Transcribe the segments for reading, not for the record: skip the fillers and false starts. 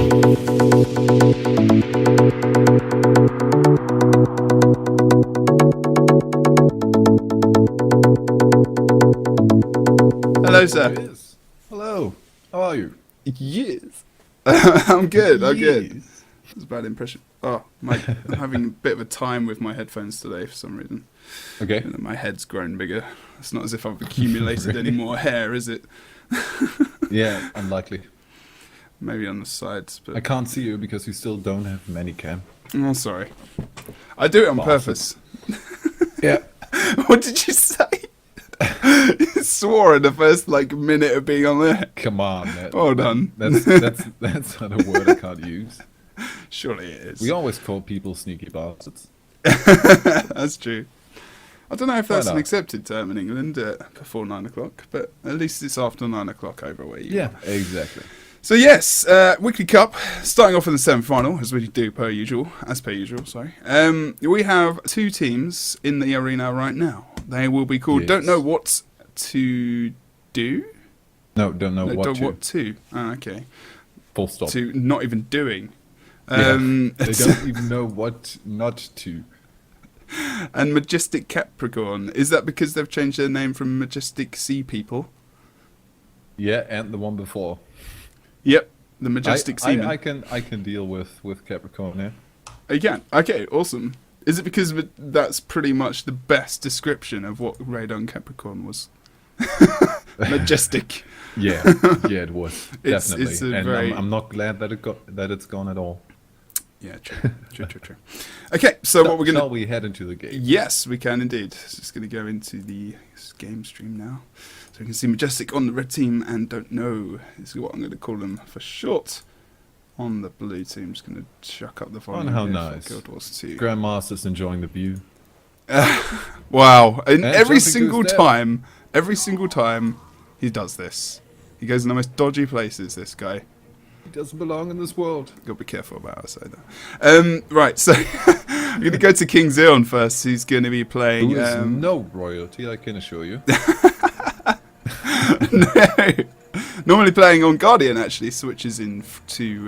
Hello, sir. Yes. Hello. How are you? Yes. I'm good. I'm good. Yes. That's a bad impression. Oh, I'm having a bit of a time with my headphones today for some reason. Okay. And my head's grown bigger. It's not as if I've accumulated Really? any more hair, is it? Yeah, unlikely. Maybe on the sides, but I can't see you because you still don't have many cam. oh, sorry. I do it on Bastard. purpose. Yeah. What did you say? You swore in the first minute of being on there. Come on. That, Well done. That's not a word I can't use. Surely it is. We always call people sneaky bastards. That's true. I don't know if Why that's an not? accepted term in England before 9 o'clock, but at least it's after 9 o'clock over where you Yeah, are. exactly. So yes, Weekly Cup, starting off in the semi-final, as we do per usual, sorry. We have two teams in the arena right now. They will be called Yes. Don't Know What to Do? No, don't know No, what don't to. what to. Ah, okay. Full stop. To not even doing. Yeah, they don't even know what not to. And Majestic Capricorn. Is that because they've changed their name from Majestic Sea People? Yeah, and the one before. Yep, the Majestic Seaman. I can deal with Capricorn, yeah. You can? Okay, awesome. Is it because that's pretty much the best description of what Radon Capricorn was? Majestic. Yeah, yeah, it was It's- definitely, it's a and very- I'm not glad that it's gone at all. Yeah, true. True. Okay, so what we're going Shall to... we head into the game? Yes, we can indeed. Just going to go into the game stream now. So we can see Majestic on the red team and Don't Know is what I'm going to call them for short. On the blue team, just going to chuck up the volume. how here for nice. Guild Wars 2. Grandmaster's enjoying the view. Wow. And every something goes single down. time he does this. He goes in the most dodgy places, this guy. He doesn't belong in this world. Got to be careful about how I say that. Right, so I'm going to go to King Zeon first. He's going to be playing... Who is no royalty, I can assure you. No. Normally playing on Guardian, actually, switches in to...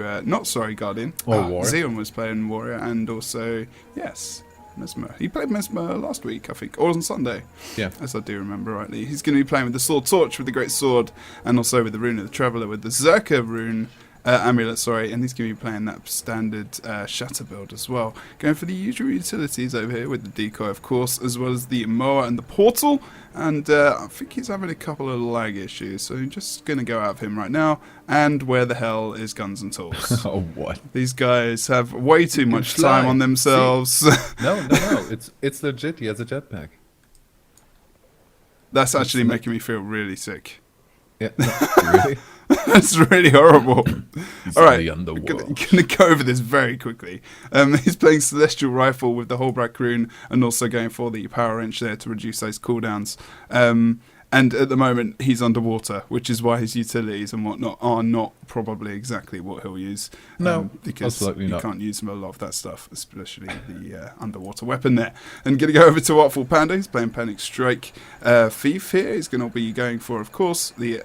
Guardian. Or Warrior. Zeon was playing Warrior and also, yes, Mesmer. He played Mesmer last week, I think, or on Sunday. Yeah. As I do remember rightly. He's going to be playing with the Sword Torch, with the Great Sword, and also with the Rune of the Traveller, with the Zerka Rune... amulet, sorry, and he's going to be playing that standard shatter build as well. Going for the usual utilities over here with the decoy, of course, as well as the Moa and the portal. And I think he's having a couple of lag issues, so I'm just going to go out of him right now. And where the hell is Guns and Tools? Oh, what? These guys have way too much fly. time on themselves. No. It's legit. He has a jetpack. That's actually making me feel really sick. Yeah. No, really? That's really horrible. He's All right, in the I'm underworld. going to go over this very quickly. He's playing Celestial Rifle with the Holbrack Rune and also going for the Power Wrench there to reduce those cooldowns. And at the moment, he's underwater, which is why his utilities and whatnot are not probably exactly what he'll use. No, because absolutely you not. can't use a lot of that stuff, especially the underwater weapon there. And going to go over to Artful Panda. He's playing Panic Strike. Thief here. He's going to be going for, of course, the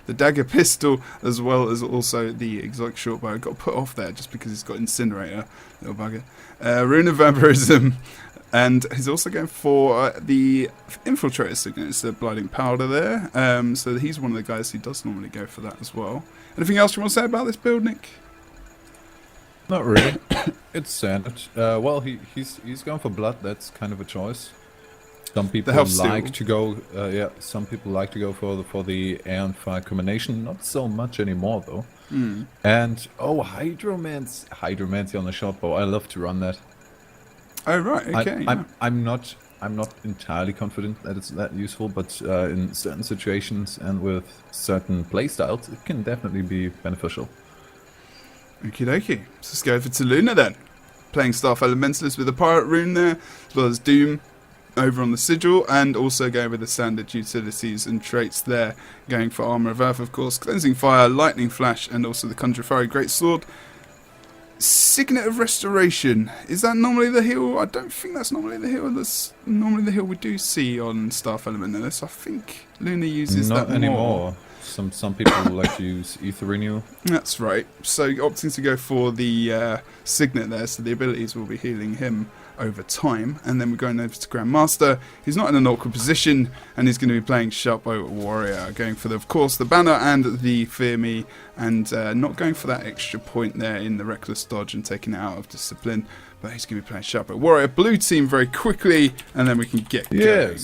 the dagger pistol, as well as also the exotic shortbow. Got put off there just because he's got Incinerator, little bugger. Rune of Vampirism. And he's also going for the Infiltrator Signature, the Blinding Powder there. So he's one of the guys who does normally go for that as well. Anything else you want to say about this build, Nick? Not really. It's standard. Well, he's going for blood. That's kind of a choice. Some people health like steal. to go. Some people like to go for the air and fire combination. Not so much anymore though. And Hydromancy on the short bow. I love to run that. Oh, right, okay. I'm not entirely confident that it's that useful, but in certain situations and with certain playstyles, it can definitely be beneficial. Okie dokie. So let's go over to Luna then. Playing Staff Elementalist with the Pirate Rune there, as well as Doom over on the Sigil, and also going with the standard utilities and traits there. Going for Armour of Earth, of course, Cleansing Fire, Lightning Flash, and also the Conjure Fiery Great Sword. Signet of Restoration. Is that normally the heal? I don't think that's normally the heal. That's normally the heal we do see on Staff Elementalists. I think Luna uses Not that anymore. Some people like to use Ether Renew. That's right. So opting to go for the Signet there, so the abilities will be healing him over time. And then we're going over to Grandmaster. He's not in an awkward position, and he's going to be playing Sharpo Warrior, going for, of course, the banner and the Fear Me, and not going for that extra point there in the Reckless Dodge and taking it out of discipline. But he's going to be playing Sharpo Warrior. Blue team very quickly, and then we can get going.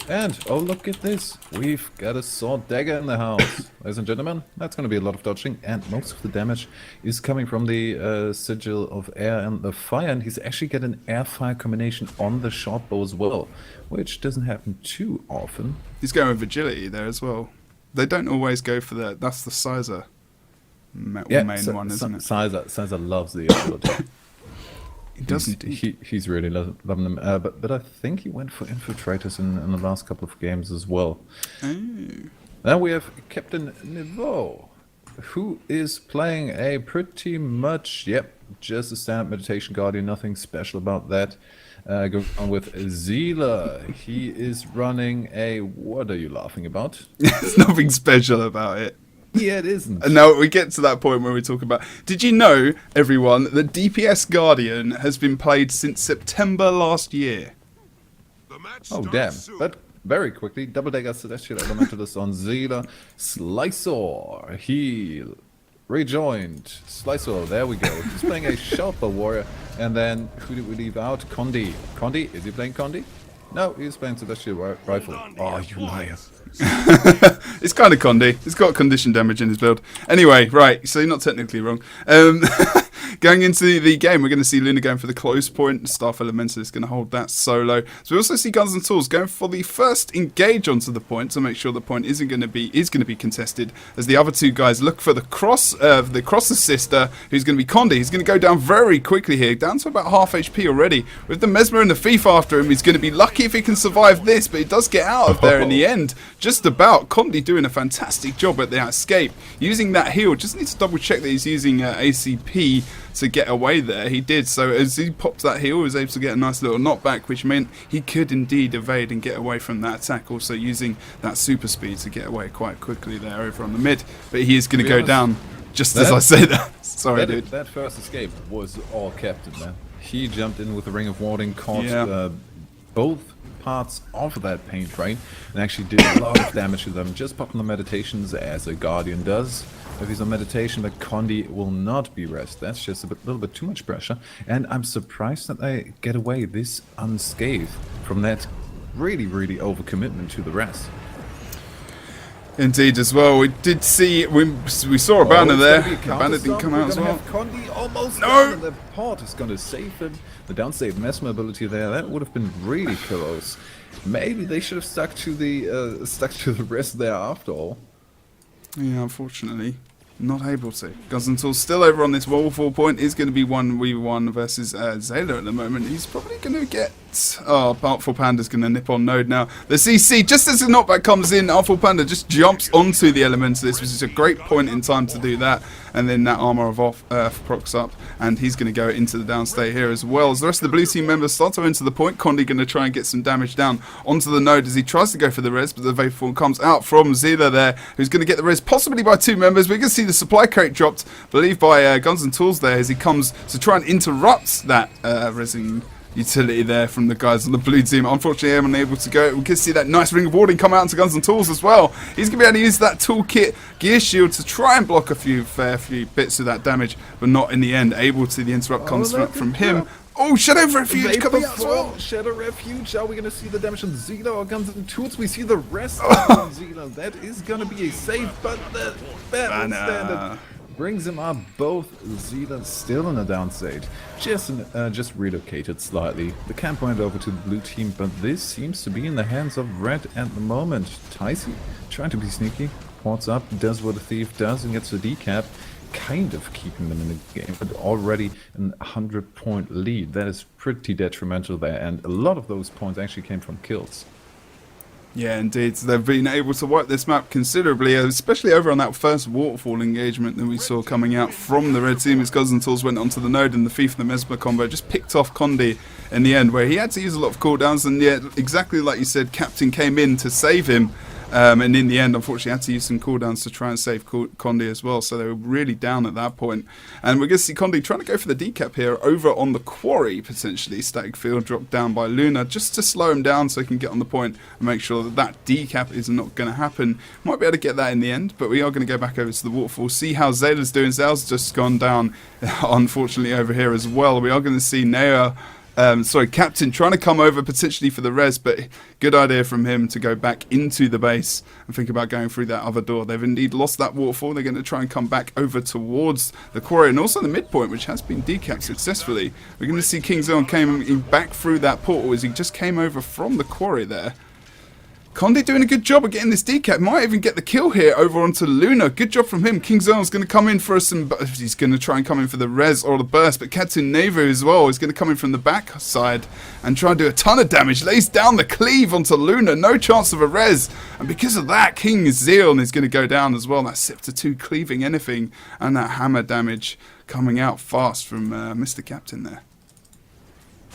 And, oh, look at this. We've got a Sword Dagger in the house. Ladies and gentlemen, that's going to be a lot of dodging. And most of the damage is coming from the Sigil of Air and the Fire. And he's actually got an air-fire combination on the short bow as well, which doesn't happen too often. He's going with Agility there as well. They don't always go for that. That's the Sizer main one, isn't it? Sizer loves the ability. He doesn't. He's really loving them. But I think he went for Infiltrators in the last couple of games as well. Oh. Then we have Captain Niveau, who is playing a pretty much, just a standard Meditation Guardian, nothing special about that. Going on with Zeela, he is running a... What are you laughing about? There's nothing special about it. Yeah, it isn't. No, we get to that point where we talk about... Did you know, everyone, that DPS Guardian has been played since September last year? Oh, damn. But very quickly, Double Dagger Celestial Elementalist on Zeela. Slicer, heal. Rejoined. Slicer, there we go. He's playing a Sharper Warrior. And then, who did we leave out? Condi. Condi? Is he playing Condi? No, he's playing Celestial Rifle. Oh, you liar. It's kind of Condi. It's got condition damage in his build. Anyway, right, so you're not technically wrong. Going into the game, we're going to see Luna going for the close point. Staff Elemental is going to hold that solo. So we also see Guns and Tools going for the first engage onto the point to make sure the point is going to be contested. As the other two guys look for the cross assister, who's going to be Condi. He's going to go down very quickly here, down to about half HP already. With the Mesmer and the Thief after him, he's going to be lucky if he can survive this, but he does get out of there in the end. Just about. Condi doing a fantastic job at the escape. Using that heal, just need to double check that he's using ACP to get away there. He did, so as he popped that heal, he was able to get a nice little knockback, which meant he could indeed evade and get away from that attack, also using that super speed to get away quite quickly there over on the mid. But he is going to go down just as I say that. Sorry, dude. That first escape was all Captain, man. He jumped in with the Ring of Warding, caught both parts of that pain train, and actually did a lot of damage to them. Just popping the meditations as a Guardian does. If he's on meditation, but Condi will not be rest. That's just a little bit too much pressure. And I'm surprised that they get away this unscathed from that really, really overcommitment to the rest. Indeed, as well. We did see, we saw a banner there. The banner didn't come out as well. Condi almost down, and the pot is going to save him. The downsave Mesmer ability there, that would have been really close. Maybe they should have stuck to the rest there after all. Yeah, unfortunately, not able to. Guns and Tools still over on this waterfall point. Is going to be 1v1 versus Zayla at the moment. He's probably going to get... Oh, Artful Panda's going to nip on node now. The CC, just as the knockback comes in, Artful Panda just jumps onto the Elementalist, which is a great point in time to do that. And then that Armor of Earth procs up, and he's going to go into the downstate here as well. As the rest of the blue team members start to enter the point, Condi going to try and get some damage down onto the node as he tries to go for the res, but the Vaporform comes out from Zeela there, who's going to get the res possibly by 2 members. We're going to see the supply crate dropped, I believe by Guns and Tools there, as he comes to try and interrupt that resing utility there from the guys on the blue team. Unfortunately, I'm unable to go. We can see that nice Ring of Warding come out into Guns and Tools as well. He's going to be able to use that toolkit gear shield to try and block a few bits of that damage, but not in the end. Able to. The interrupt comes from him. Oh, Shadow Refuge coming out as well. Shadow Refuge. Are we going to see the damage on Zeela or Guns and Tools? We see the rest of Zeela. That is going to be a save, but the battle standard brings him up. Both Zeela still in a downstate. Just relocated slightly. The camp went over to the blue team, but this seems to be in the hands of red at the moment. Tycee trying to be sneaky. Ports up, does what a thief does and gets the decap. Kind of keeping them in the game, but already a 100-point lead. That is pretty detrimental there, and a lot of those points actually came from kills. Yeah, indeed. So they've been able to wipe this map considerably, especially over on that first waterfall engagement that we saw coming out from the red team as Guns and Tools went onto the node, and the Thief and the Mesmer combo just picked off Condi in the end, where he had to use a lot of cooldowns, and yet, exactly like you said, Captain came in to save him. And in the end, unfortunately, had to use some cooldowns to try and save Condi as well. So they were really down at that point. And we're going to see Condi trying to go for the decap here over on the quarry, potentially. Static field dropped down by Luna just to slow him down so he can get on the point and make sure that that decap is not going to happen. Might be able to get that in the end, but we are going to go back over to the waterfall, see how Zayla's doing. Zayla's just gone down, unfortunately, over here as well. We are going to see Nea... Captain trying to come over potentially for the res, but good idea from him to go back into the base and think about going through that other door. They've indeed lost that waterfall. They're going to try and come back over towards the quarry and also the midpoint, which has been decapped successfully. We're going to see King Zion came back through that portal as he just came over from the quarry there. Condi doing a good job of getting this decap. Might even get the kill here over onto Luna. Good job from him. King Zion's going to come in for some... He's going to try and come in for the res or the burst. But Captain Nevu as well is going to come in from the back side and try and do a ton of damage. Lays down the cleave onto Luna. No chance of a res. And because of that, King Zion is going to go down as well. That Scepter 2 cleaving anything. And that hammer damage coming out fast from Mr. Captain there.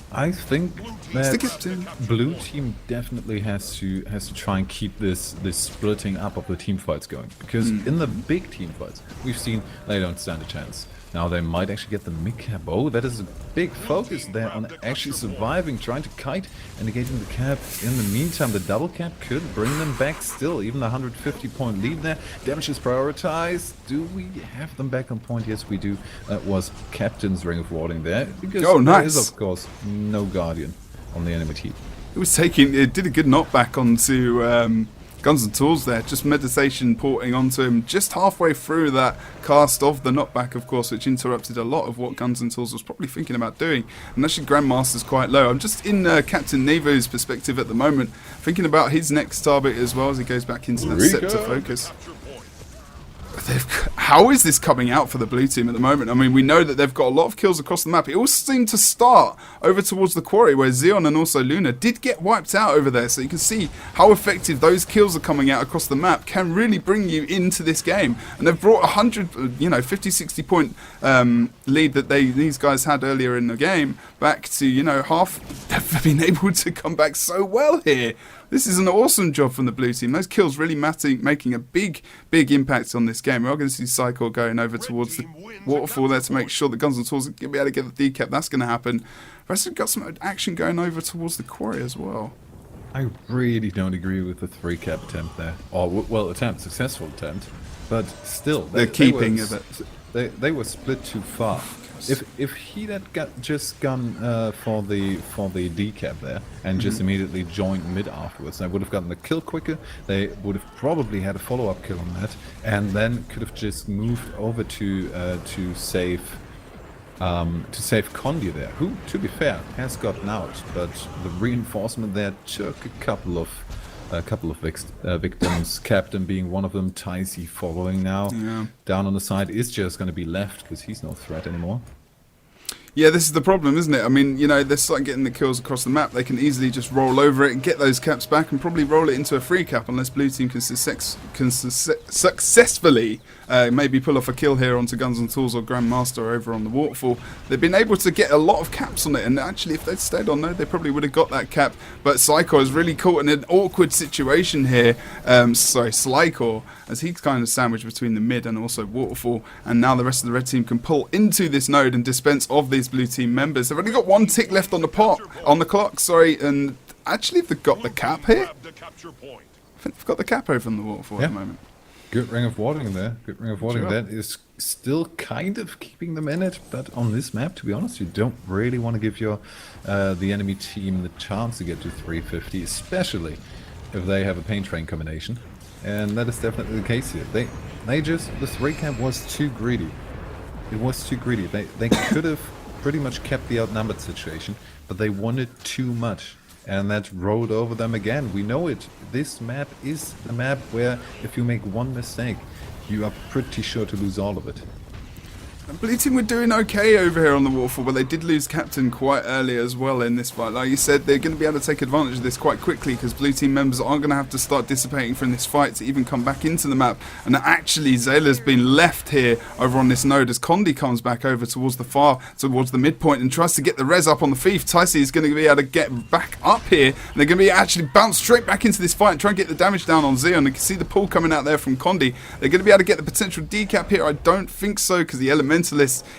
I think that blue team definitely has to try and keep this splitting up of the team fights going, because in the big team fights we've seen they don't stand a chance. Now they might actually get the mid-cap. Oh, that is a big focus there on actually surviving, trying to kite and negating the cap. In the meantime, the double cap could bring them back still, even a 150-point lead there. Damage is prioritized. Do we have them back on point? Yes, we do. That was Captain's Ring of Warding there, because there is, of course, no Guardian on the enemy team. It did a good knockback onto Guns and Tools there, just meditation porting onto him just halfway through that cast of the knockback, of course, which interrupted a lot of what Guns and Tools was probably thinking about doing. And actually Grandmaster's quite low. I'm just in Captain Nevo's perspective at the moment, thinking about his next target as well as he goes back into that Scepter focus. How is this coming out for the blue team at the moment? I mean, we know that they've got a lot of kills across the map. It all seemed to start over towards the quarry where Zion and also Luna did get wiped out over there. So you can see how effective those kills are coming out across the map can really bring you into this game. And they've brought 50, 60 point lead that these guys had earlier in the game back to, half. They've been able to come back so well here. This is an awesome job from the blue team. Those kills really making a big impact on this game. We're going to see Cycle going over towards the waterfall there to make sure that Guns and Tools will be able to get the decap. That's going to happen. But we've got some action going over towards the quarry as well. I really don't agree with the 3-cap attempt there. Or, successful attempt. But still, the keeping of it. They were split too far. If he had just gone for the decap there and just immediately joined mid afterwards, they would have gotten the kill quicker. They would have probably had a follow-up kill on that, and then could have just moved over to save Condi there, who, to be fair, has gotten out, but the reinforcement there took a couple of victims, Captain being one of them, Tyzy following now. Yeah. Down on the side is just going to be left because he's no threat anymore. Yeah, this is the problem, isn't it? I mean, they're starting getting the kills across the map. They can easily just roll over it and get those caps back and probably roll it into a 3-cap unless blue team can successfully maybe pull off a kill here onto Guns and Tools or Grandmaster over on the waterfall. They've been able to get a lot of caps on it, and actually if they'd stayed on there, they probably would have got that cap. But Psycho is really caught in an awkward situation here. Slycore, as he's kind of sandwiched between the mid and also waterfall, and now the rest of the red team can pull into this node and dispense of these blue team members. They've only got 1 tick left on the clock, and actually they've got the cap here. I think they've got the cap over on the waterfall at the moment. Good Ring of Warding there. Good Ring of Warding. That is still kind of keeping them in it, but on this map, to be honest, you don't really want to give the enemy team the chance to get to 350, especially if they have a Pain Train combination. And that is definitely the case here. The 3-cap was too greedy. It was too greedy. They could have pretty much kept the outnumbered situation, but they wanted too much, and that rolled over them again. We know it. This map is a map where if you make one mistake, you are pretty sure to lose all of it. Blue team were doing okay over here on the waterfall, but they did lose captain quite early as well in this fight. Like you said, they're going to be able to take advantage of this quite quickly because blue team members are going to have to start dissipating from this fight to even come back into the map. And actually, Zayla's been left here over on this node as Condi comes back over towards the midpoint and tries to get the res up on the thief. Tycee is going to be able to get back up here, and they're going to be actually bounce straight back into this fight and try and get the damage down on Zeon. You can see the pull coming out there from Condi. They're going to be able to get the potential decap here. I don't think so because the Elementalist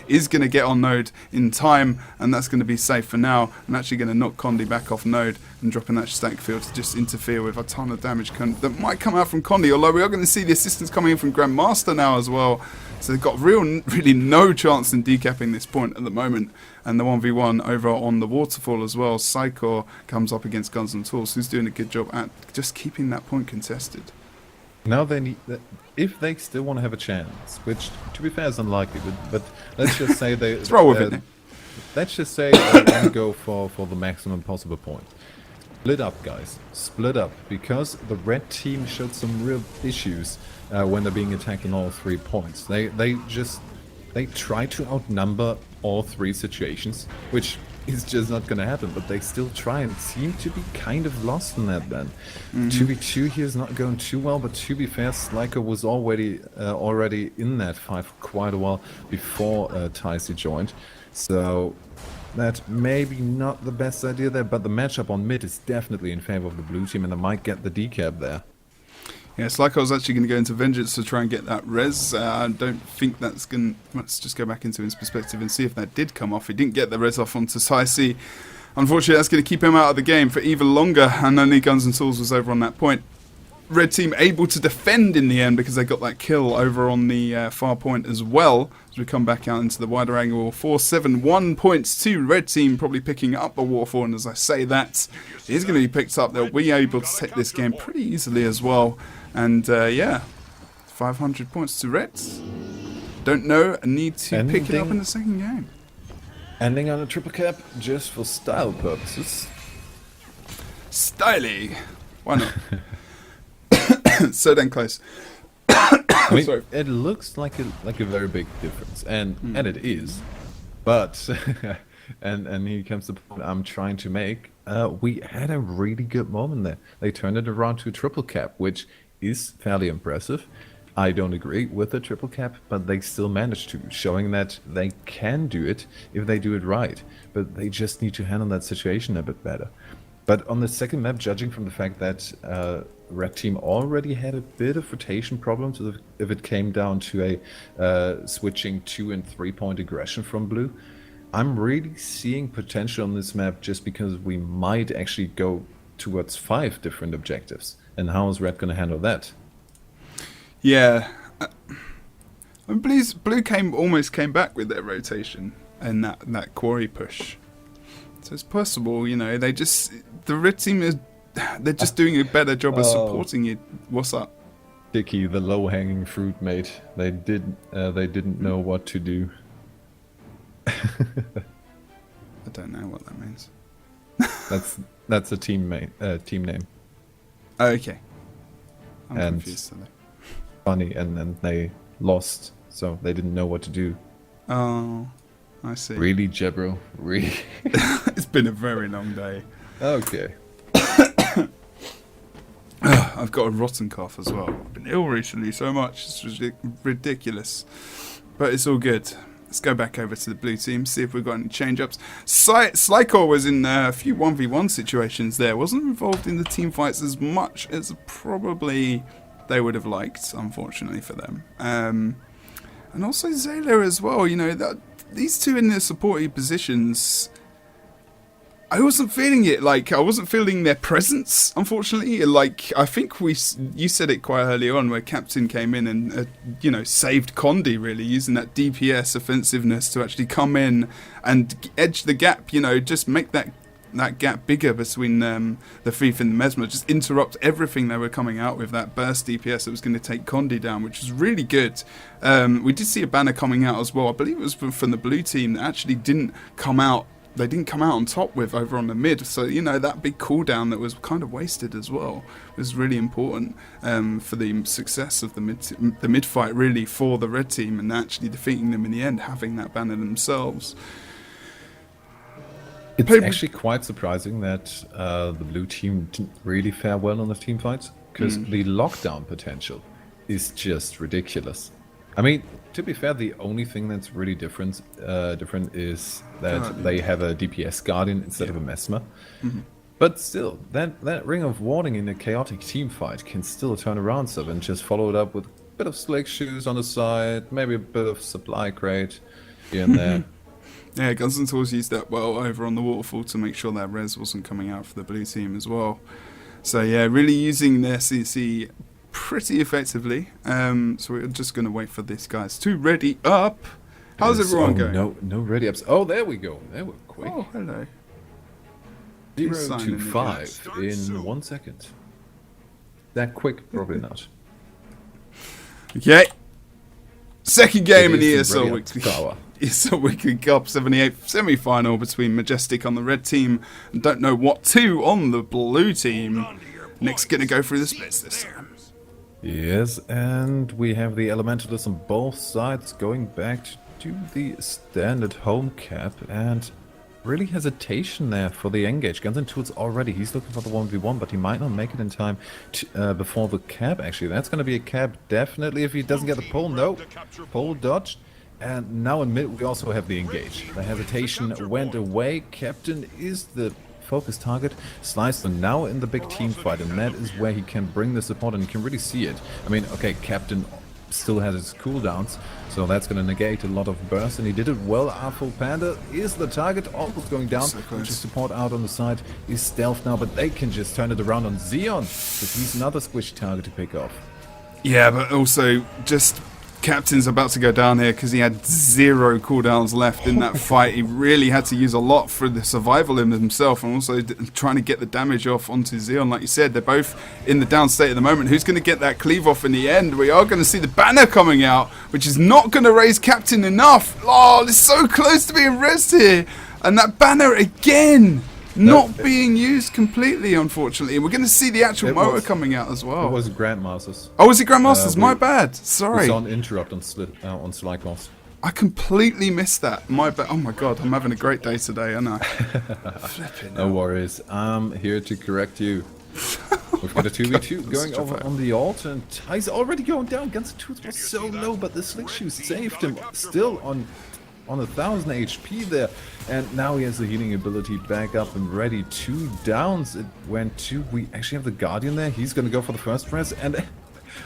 is going to get on node in time, and that's going to be safe for now. I'm actually going to knock Condi back off node and drop in that stack field to just interfere with a ton of damage that might come out from Condi, although we are going to see the assistance coming in from Grandmaster now as well. So they've got really no chance in decapping this point at the moment. And the 1v1 over on the waterfall as well. Psycho comes up against Guns and Tools, who's doing a good job at just keeping that point contested. Now they need, if they still want to have a chance, which to be fair is unlikely, but let's just say they let's roll with it. Let's just say they want to go for the maximum possible point. Split up, guys. Split up, because the red team showed some real issues when they're being attacked on all 3 points. They try to outnumber all 3 situations, which is just not going to happen, but they still try and seem to be kind of lost in that then. 2v2 here is not going too well, but to be fair, Slyko was already in that fight for quite a while before Tycee joined, so that maybe not the best idea there, but the matchup on mid is definitely in favor of the blue team, and they might get the decap there. Yeah, Slyko was actually going to go into Vengeance to try and get that res. I don't think that's going to... Let's just go back into his perspective and see if that did come off. He didn't get the res off onto Tycee. Unfortunately, that's going to keep him out of the game for even longer, and only Guns and Tools was over on that point. Red team able to defend in the end because they got that kill over on the far point as well. As we come back out into the wider angle, 4-7-1 points to Red team, probably picking up a waterfall. And as I say that, it is going to be picked up. They'll be able to take this game pretty easily as well. And yeah, 500 points to Reds. Don't know, I need to pick it up in the second game. Ending on a triple cap just for style purposes. Styly. Why not? So damn close. I mean, sorry. It looks like a very big difference, and it is, but and here comes the point I'm trying to make. We had a really good moment there. They turned it around to a triple cap, which is fairly impressive. I don't agree with the triple cap, but they still managed to, showing that they can do it if they do it right. But they just need to handle that situation a bit better. But on the second map, judging from the fact that Red Team already had a bit of rotation problems if it came down to a switching 2 and 3 point aggression from Blue, I'm really seeing potential on this map just because we might actually go towards 5 different objectives. And how is Red going to handle that? Yeah. Blue almost came back with their rotation and that quarry push. So it's possible, you know, the Red Team they're just doing a better job of supporting you. What's up? Dicky, the low-hanging fruit, mate. They didn't know what to do. I don't know what that means. That's a team name. Oh, okay. I'm confused. Funny, and then they lost, so they didn't know what to do. Oh, I see. Really, Jebro? Really? It's been a very long day. Okay. I've got a rotten cough as well. I've been ill recently so much. It's ridiculous. But it's all good. Let's go back over to the blue team, see if we've got any change-ups. Slyko was in a few 1v1 situations there. Wasn't involved in the team fights as much as probably they would have liked, unfortunately for them. And also Zayla as well. You know, these two in their supporting positions, I wasn't feeling it. Like, I wasn't feeling their presence, unfortunately. Like, I think you said it quite early on where Captain came in and, you know, saved Condi, really, using that DPS offensiveness to actually come in and edge the gap, you know, just make that gap bigger between the Thief and the Mesmer, just interrupt everything they were coming out with, that burst DPS that was going to take Condi down, which was really good. We did see a banner coming out as well. I believe it was from the blue team that actually didn't come out they didn't come out on top with over on the mid. So, you know, that big cooldown that was kind of wasted as well was really important for the success of the mid fight, really, for the red team, and actually defeating them in the end, having that banner themselves. It's actually quite surprising that the blue team didn't really fare well on the team fights, because the lockdown potential is just ridiculous. I mean, to be fair, the only thing that's really different is that they have a DPS Guardian instead of a Mesmer. But still, that Ring of Warding in a chaotic team fight can still turn around stuff and just follow it up with a bit of Slick Shoes on the side, maybe a bit of Supply Crate here and there. Yeah, Guns and Tools used that well over on the waterfall to make sure that res wasn't coming out for the blue team as well. So yeah, really using their CC pretty effectively. So we're just going to wait for this guys to ready up. How's everyone going? No ready ups. Oh, there we go. They were quick. Oh, hello. 0 to 5 in 1 second. That quick? Probably not. Okay. Second game in the ESL Weekly Cup 78 semi-final between Majestic on the red team and Don't Know What 2 on the blue team. Nick's going to go through the splits this time. Yes, and we have the Elementalists on both sides going back to the standard home cap, and really hesitation there for the engage. Guns and Tools already, he's looking for the 1v1, but he might not make it in time to, before the cap, actually. That's going to be a cap, definitely, if he doesn't get the pull. No, pull dodged. And now in mid, we also have the engage. The hesitation went away. Captain is the focus target. Slicer now in the big team fight, and that is where he can bring the support, and you can really see it. I mean, okay, Captain still has his cooldowns, so that's going to negate a lot of burst, and he did it well. Full Panda is the target, almost going down, which is support out on the side, is stealth now, but they can just turn it around on Xeon, because he's another squishy target to pick off. Yeah, but also just Captain's about to go down here because he had 0 cooldowns left in that fight. He really had to use a lot for the survival in himself, and also trying to get the damage off onto Xeon. Like you said, they're both in the down state at the moment. Who's going to get that cleave off in the end? We are going to see the banner coming out, which is not going to raise Captain enough. Oh, it's so close to being rezzed here. And that banner again not being used completely, unfortunately. And we're going to see the actual motor coming out as well. It was Grandmasters. Oh, was it Grandmasters? My bad. Sorry. It's on interrupt on Slycross. I completely missed that. My bad. Oh my god, I'm having a great day today, aren't I? No worries. I'm here to correct you. We've got a 2v2 going over on the alt, and Ty's already going down. Guns and Tools was so low, but the Slick Shoes saved him. Still on 1000 HP there, and now he has the healing ability back up and ready. 2 downs. It went to. We actually have the Guardian there. He's going to go for the first press, and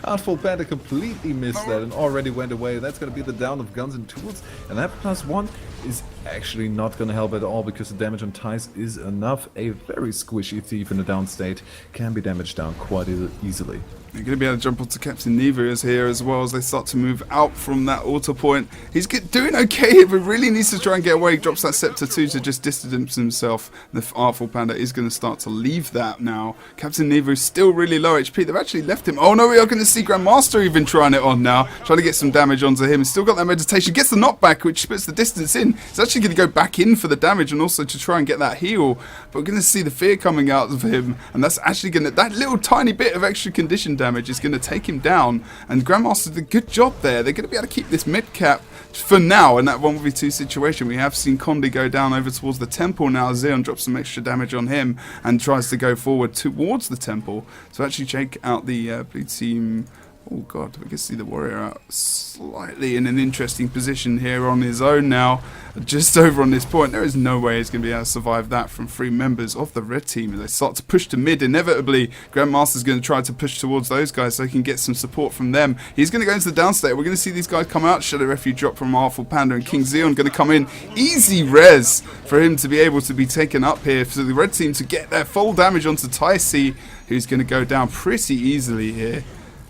Artful Panda completely missed that and already went away. That's going to be the down of Guns and Tools, and that +1 is actually not going to help at all because the damage on Ties is enough. A very squishy thief in the down state can be damaged down quite easily. You're going to be able to jump onto Captain Nevu here as well as they start to move out from that auto point. He's doing okay, but really needs to try and get away. He drops that Scepter 2 to just distance himself. The Artful Panda is going to start to leave that now. Captain Nevu still really low HP. They've actually left him. Oh no, we are going to see Grandmaster even trying it on now. Trying to get some damage onto him. He's still got that meditation. Gets the knockback, which puts the distance in. He's actually going to go back in for the damage and also to try and get that heal. But we're going to see the fear coming out of him. And that's actually going to... That little tiny bit of extra condition damage is going to take him down, and Grandmaster did a good job there. They're going to be able to keep this mid cap for now in that 1v2 situation. We have seen Condi go down over towards the temple now. Xeon drops some extra damage on him and tries to go forward towards the temple to actually check out the blue team. Oh god, we can see the warrior out slightly in an interesting position here on his own now, just over on this point. There is no way he's going to be able to survive that from 3 members of the red team. They start to push to mid. Inevitably, Grandmaster's going to try to push towards those guys so he can get some support from them. He's going to go into the downstate. We're going to see these guys come out. Shadow Refuge drop from Artful Panda, and King Xeon going to come in. Easy res for him to be able to be taken up here for the red team to get their full damage onto Tyc, who's going to go down pretty easily here.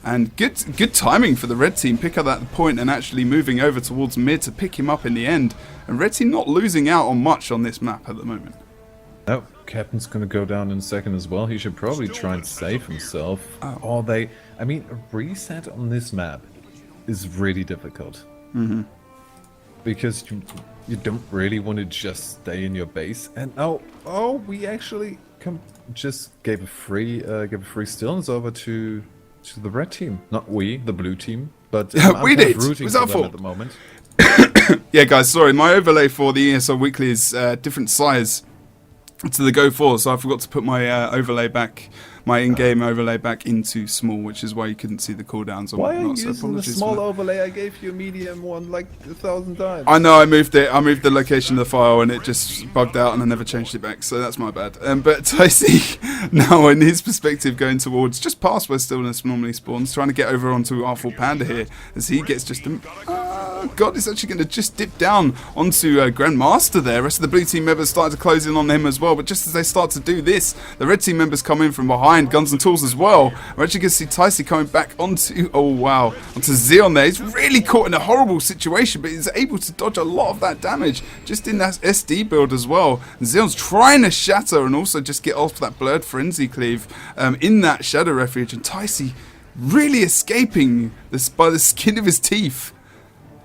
And good timing for the red team. Pick up that point and actually moving over towards mid to pick him up in the end. And red team not losing out on much on this map at the moment. Oh, Captain's going to go down in a second as well. He should probably try and save himself. Or they... I mean, a reset on this map is really difficult. because you don't really want to just stay in your base. And oh, we actually just gave a free stillness over to the red team. Not we, the blue team, but we did. Rooting Was for our them fault at the moment. Yeah, guys, sorry, my overlay for the ESL Weekly is different size to the Go 4, so I forgot to put my overlay back, my in-game overlay back into small, which is why you couldn't see the cooldowns. Why are you using the small overlay? I gave you a medium one like 1,000 times. I know, I moved it. I moved the location of the file and it just bugged out and I never changed it back, so that's my bad. But Ticey, now in his perspective, going towards just past where Stillness normally spawns, trying to get over onto Artful Panda here, as he gets just God is actually going to just dip down onto Grandmaster there. The rest of the blue team members started to close in on him as well, but just as they start to do this, the red team members come in from behind, guns and tools as well. We're actually going to see Ticey coming back onto, onto Zeon there. He's really caught in a horrible situation, but he's able to dodge a lot of that damage just in that SD build as well. And Zeon's trying to shatter and also just get off that Blurred Frenzy cleave in that Shadow Refuge, and Ticey really escaping this by the skin of his teeth.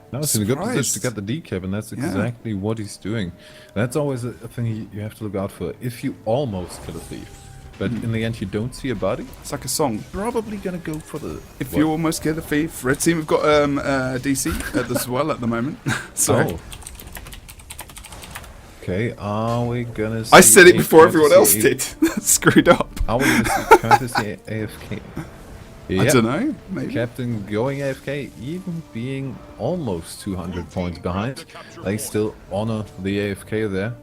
No, it's in a good position to get the decap, and that's exactly what he's doing. That's always a thing you have to look out for. If you almost kill a thief, but in the end you don't see a body, it's like a song. Probably gonna go for the... If you almost kill a thief. Red team have got DC as well at the moment. Sorry. Oh. Okay, are we gonna see... I said it before everyone else did. Screwed up. Are we gonna see courtesy AFK? Yep. I don't know, maybe. Captain going AFK, even being almost 200 points behind. They still honor the AFK there.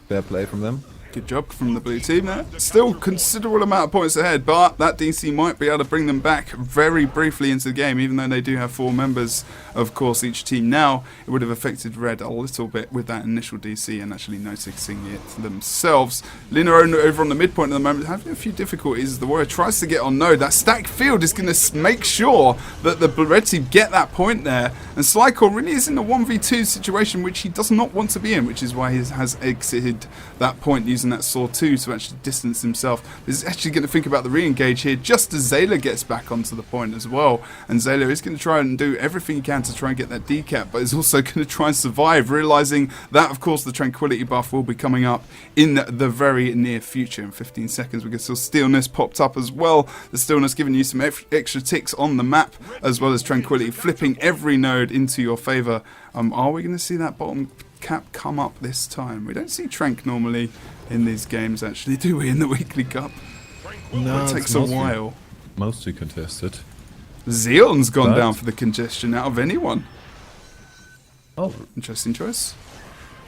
Fair play from them. Good job from the blue team there. Still considerable amount of points ahead, but that DC might be able to bring them back very briefly into the game, even though they do have 4 members, of course, each team now. It would have affected Red a little bit with that initial DC and actually noticing it themselves. Lina over on the midpoint at the moment having a few difficulties as the Warrior tries to get on node. That stack field is going to make sure that the Red team get that point there, and Slycore really is in a 1v2 situation which he does not want to be in, which is why he has exited that point using that Saw 2 to actually distance himself. He's actually going to think about the re-engage here just as Zayla gets back onto the point as well, and Zayla is going to try and do everything he can to try and get that decap, but is also going to try and survive, realizing that of course the tranquility buff will be coming up in the very near future. In 15 seconds we can still Stillness popped up as well. The Stillness giving you some extra ticks on the map, as well as tranquility flipping every node into your favor. Are we going to see that bottom cap come up this time? We don't see Trank normally in these games, actually, do we, in the Weekly Cup? No, it takes a while. Mostly contested. Zeon's gone down for the congestion out of anyone. Oh, interesting choice.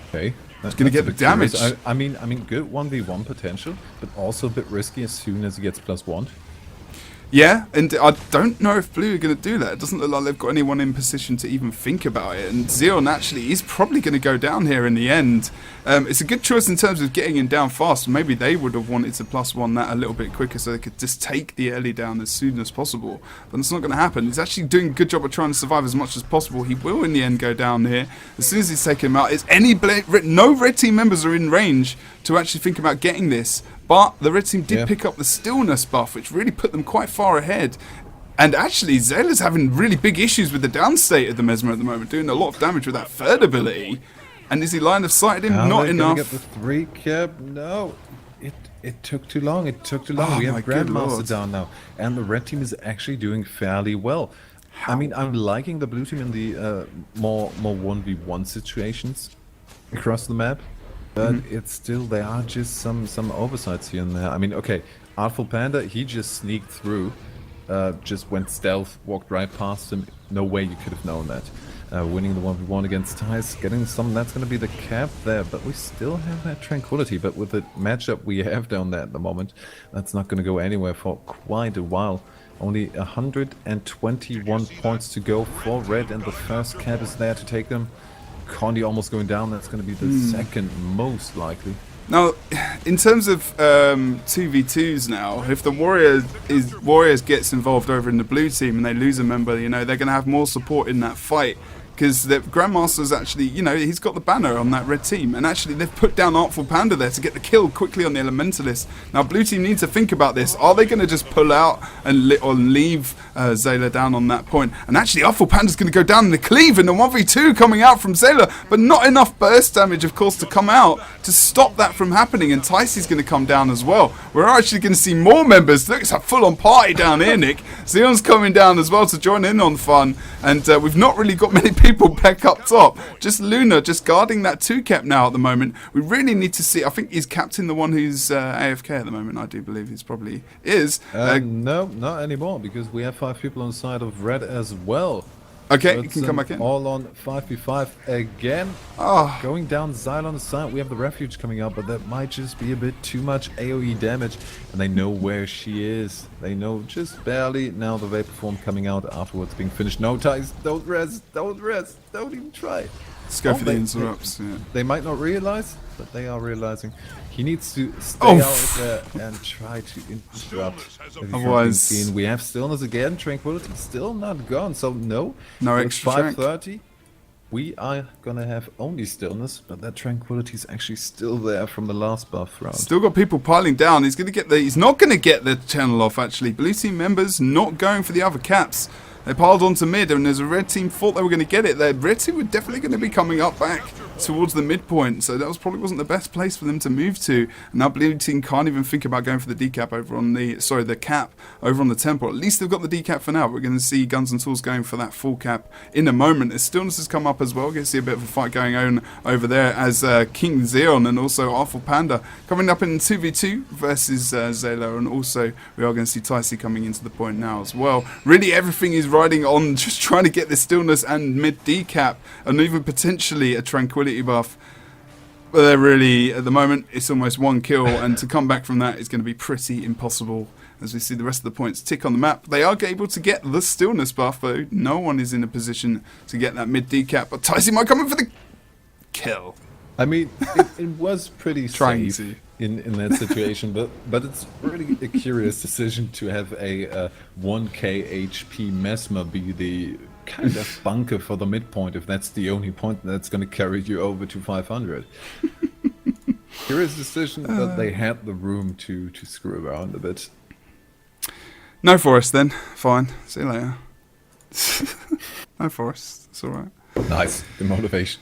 Okay, He's going to get the damage. I mean, good 1v1 potential, but also a bit risky as soon as he gets +1. Yeah, and I don't know if Blue are going to do that. It doesn't look like they've got anyone in position to even think about it. And Zeon actually is probably going to go down here in the end. It's a good choice in terms of getting him down fast. Maybe they would have wanted to +1 that a little bit quicker so they could just take the early down as soon as possible. But it's not going to happen. He's actually doing a good job of trying to survive as much as possible. He will in the end go down here. As soon as he's taken him out, no red team members are in range to actually think about getting this. But the red team did pick up the Stillness buff, which really put them quite far ahead. And actually, Zayla's having really big issues with the downstate of the Mesmer at the moment, doing a lot of damage with that third ability. And is he line of sighted him? Not enough. Get the 3 cap? No. It took too long. It took too long. Oh, we have Grandmaster down now. And the red team is actually doing fairly well. I mean, I'm liking the blue team in the more 1v1 situations across the map. But it's still, there are just some oversights here and there. I mean, okay, Artful Panda, he just sneaked through, just went stealth, walked right past him. No way you could have known that. Winning the 1v1 against Tice, getting some, that's going to be the cap there. But we still have that tranquility. But with the matchup we have down there at the moment, that's not going to go anywhere for quite a while. Only 121 points to go for Red, and the first cap is there to take them. Condi almost going down, that's going to be the second most likely. Now, in terms of 2v2s now, if the Warriors gets involved over in the blue team and they lose a member, you know, they're going to have more support in that fight because the Grandmaster's actually, you know, he's got the banner on that red team, and actually they've put down Artful Panda there to get the kill quickly on the Elementalist. Now blue team need to think about this. Are they going to just pull out and or leave Zayla down on that point? And actually Artful Panda's going to go down in the cleave in the 1v2 coming out from Zayla, but not enough burst damage, of course, to come out to stop that from happening, and Ticey's going to come down as well. We're actually going to see more members. Look, it's a full-on party down here, Nick. Zeon's coming down as well to join in on fun, and we've not really got many people back up top. Just Luna just guarding that 2-cap now at the moment. We really need to see. I think he's captain, the one who's AFK at the moment. I do believe he's probably is. No, not anymore, because we have 5 people on the side of red as well. Okay, So you can come back in. All on 5v5 again. Oh. Going down Xyl on the side. We have the Refuge coming up, but that might just be a bit too much AoE damage. And they know where she is. They know just barely. Now the Vapor Form coming out afterwards being finished. No ties. Don't rest. Don't rest. Don't even try. Let's go for the interrupts. Yeah. They might not realize, but they are realizing. He needs to stay out there and try to interrupt. Otherwise, we have Stillness again. Tranquility still not gone. So no extra 530. We are gonna have only Stillness, but that Tranquility is actually still there from the last buff round. Still got people piling down. He's gonna get the. He's not gonna get the channel off. Actually, blue team members not going for the other caps. They piled onto mid, and as a red team thought they were going to get it, the red team were definitely going to be coming up back towards the midpoint, so that was probably wasn't the best place for them to move to. And now blue team can't even think about going for the decap over on the, the cap over on the temple. At least they've got the decap for now. We're going to see Guns and Tools going for that full cap in a moment. As Stillness has come up as well, we're going to see a bit of a fight going on over there as King Xeon and also Artful Panda coming up in 2v2 versus Zayla, and also we are going to see Ticey coming into the point now as well. Really everything is riding on just trying to get the Stillness and mid decap, and even potentially a Tranquility buff. But they're really, at the moment, it's almost one kill, and to come back from that is going to be pretty impossible. As we see the rest of the points tick on the map, they are able to get the Stillness buff, though no one is in a position to get that mid decap. But Ticey might come in for the kill. I mean, it was pretty safe in that situation, but it's really a curious decision to have a 1k HP Mesmer be the kind of bunker for the midpoint, if that's the only point that's going to carry you over to 500. Curious decision, but they had the room to screw around a bit. No Forest then. Fine. See you later. No Forest. It's alright. Nice. The motivation.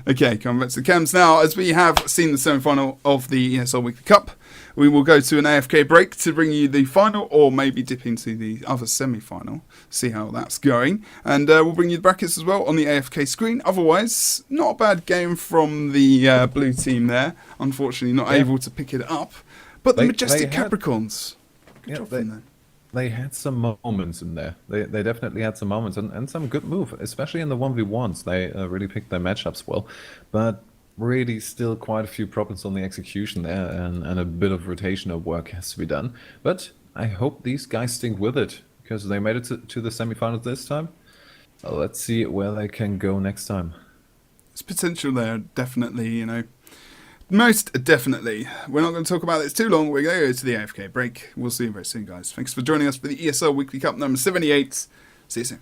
Okay, coming back to the cams now. As we have seen the semi-final of the ESL Weekly Cup, we will go to an AFK break to bring you the final, or maybe dip into the other semi-final, see how that's going. And we'll bring you the brackets as well on the AFK screen. Otherwise, not a bad game from the blue team there. Unfortunately, not able to pick it up. But the Majestic Capricorns. Good job from there. They had some moments in there. They definitely had some moments and some good move, especially in the 1v1s. They really picked their matchups well. But really still quite a few problems on the execution there, and a bit of rotational work has to be done. But I hope these guys stick with it, because they made it to the semifinals this time. Let's see where they can go next time. There's potential there, definitely, you know. Most definitely. We're not going to talk about this too long. We're going to go to the AFK break. We'll see you very soon, guys. Thanks for joining us for the ESL Weekly Cup number 78. See you soon.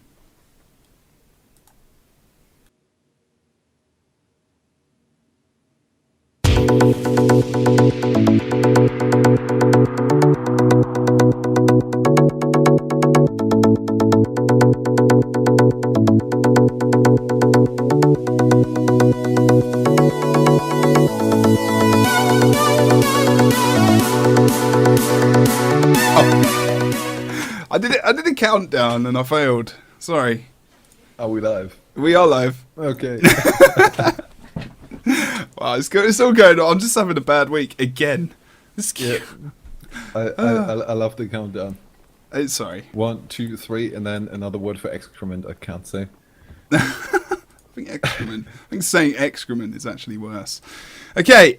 I did a countdown and I failed. Sorry. Are we live? We are live. Okay. Wow, it's all going on. I'm just having a bad week again. I love the countdown. Sorry. 1, 2, 3, and then another word for excrement. I can't say. I think excrement. I think saying excrement is actually worse. Okay.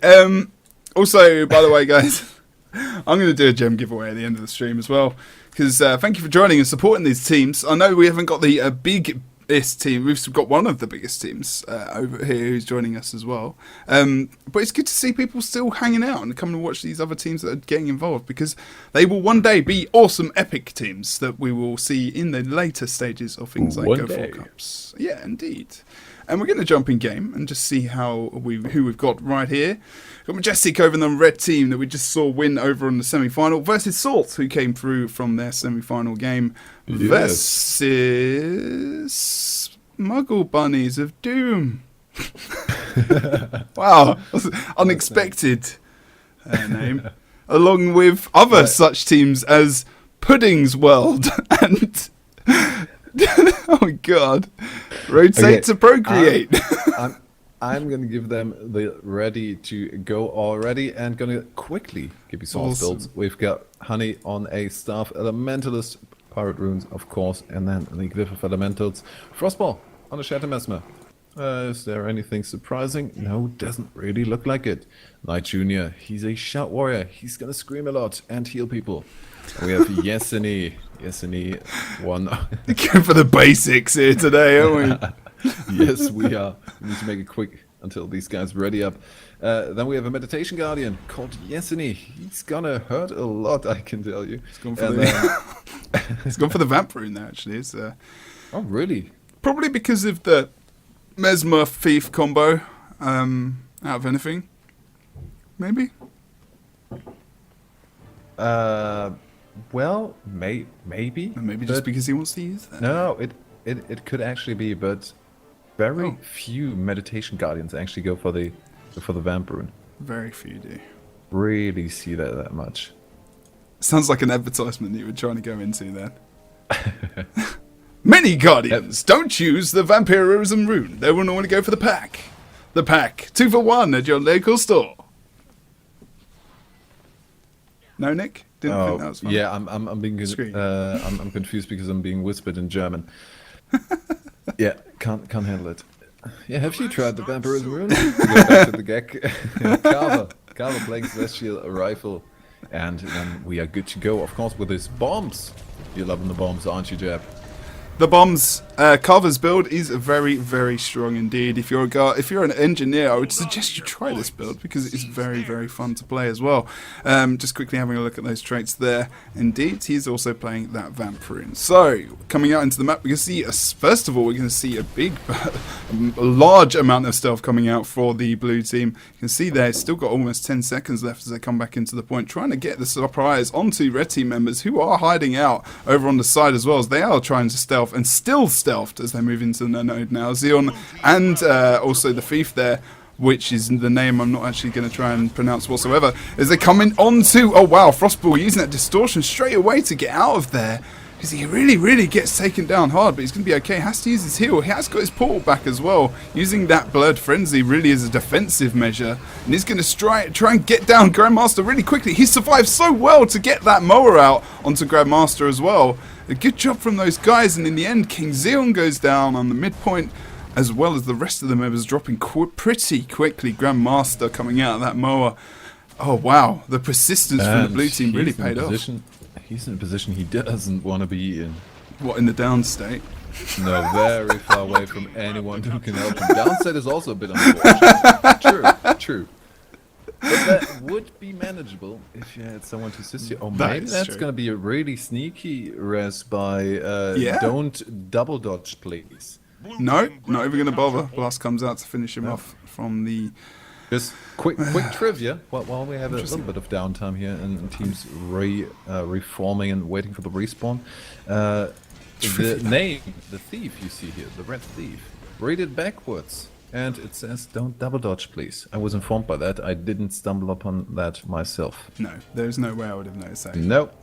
Also, by the way, guys, I'm going to do a gem giveaway at the end of the stream as well. Because thank you for joining and supporting these teams. I know we haven't got the big biggest team. We've got one of the biggest teams over here who's joining us as well. But it's good to see people still hanging out and coming to watch these other teams that are getting involved, because they will one day be awesome, epic teams that we will see in the later stages of things like Go4 Cups. Yeah, indeed. And we're going to jump in game and just see who we've got right here. We've got Majestic over in the red team that we just saw win over in the semi-final versus Salt, who came through from their semi-final game versus Muggle Bunnies of Doom. Wow, unexpected name. Along with other such teams as Pudding's World and... oh my god. Rotate to Procreate. I'm going to give them the ready to go already and going to quickly give you some builds. We've got Honey on a Staff, Elementalist, Pirate Runes, of course, and then the Glyph of Elementals. Frostball on a Shatter Mesmer. Is there anything surprising? No, doesn't really look like it. Knight Jr., he's a Shout Warrior. He's going to scream a lot and heal people. We have Yeseni. Yeseni, one. Going for the basics here today, aren't we? Yes, we are. We need to make it quick until these guys ready up. Then we have a Meditation Guardian called Yeseni. He's gonna hurt a lot, I can tell you. He's gone for he's gone for the Vamp Rune there, actually. It's, oh, really? Probably because of the Mesmer Thief combo, out of anything. Maybe? Well, maybe. Or maybe just because he wants to use that. No, it could actually be, but very few Meditation Guardians actually go for the Vamp Rune. Very few do. Really see that much. Sounds like an advertisement that you were trying to go into then. Many Guardians don't choose the Vampirism Rune. They will normally go for the pack. The pack, 2 for 1 at your local store. No, Nick? Didn't think that was fun. Yeah, I'm being I'm confused because I'm being whispered in German. Yeah, can't handle it. Yeah, have you tried the Vampirism Rune? Go back to the gag. Carver playing Celestial Rifle, and then we are good to go. Of course, with his bombs. You're loving the bombs, aren't you, Jeb? The bombs, Carver's build is very, very strong indeed. If you're an engineer, I would suggest you try this build because it is very, very fun to play as well. Just quickly having a look at those traits there. Indeed, he's also playing that Vamp Rune. So, coming out into the map, we can see, first of all, we're going to see a large amount of stealth coming out for the blue team. You can see there, it's still got almost 10 seconds left as they come back into the point, trying to get the surprise onto red team members who are hiding out over on the side as well, as they are trying to stealth and still stealthed as they move into the node now. Xeon and also the Thief there, which is the name I'm not actually going to try and pronounce whatsoever, as they're coming onto... Oh wow, Frostball using that distortion straight away to get out of there, because he really gets taken down hard, but he's going to be okay. Has to use his heal. He has got his portal back as well, using that Blurred Frenzy really as a defensive measure, and he's going to try and get down Grandmaster really quickly. He survived so well to get that mower out onto Grandmaster as well. A good job from those guys, and in the end, King Xeon goes down on the midpoint, as well as the rest of the members dropping pretty quickly. Grandmaster coming out of that mower. Oh wow, the persistence from the blue team really paid off. He's in a position he doesn't want to be in. What, in the down state? No, very far away from anyone who can help him. Downside is also a bit unfortunate. True. But that would be manageable if you had someone to assist you. Oh, maybe that's going to be a really sneaky res by don't double dodge, please. No, not even going to bother. Blast comes out to finish him off from the... Just quick trivia, while we have a little bit of downtime here and teams reforming and waiting for the respawn. The name, the Thief you see here, the Red Thief, read it backwards. And it says, don't double dodge, please. I was informed by that. I didn't stumble upon that myself. No, there's no way I would have noticed that. Nope.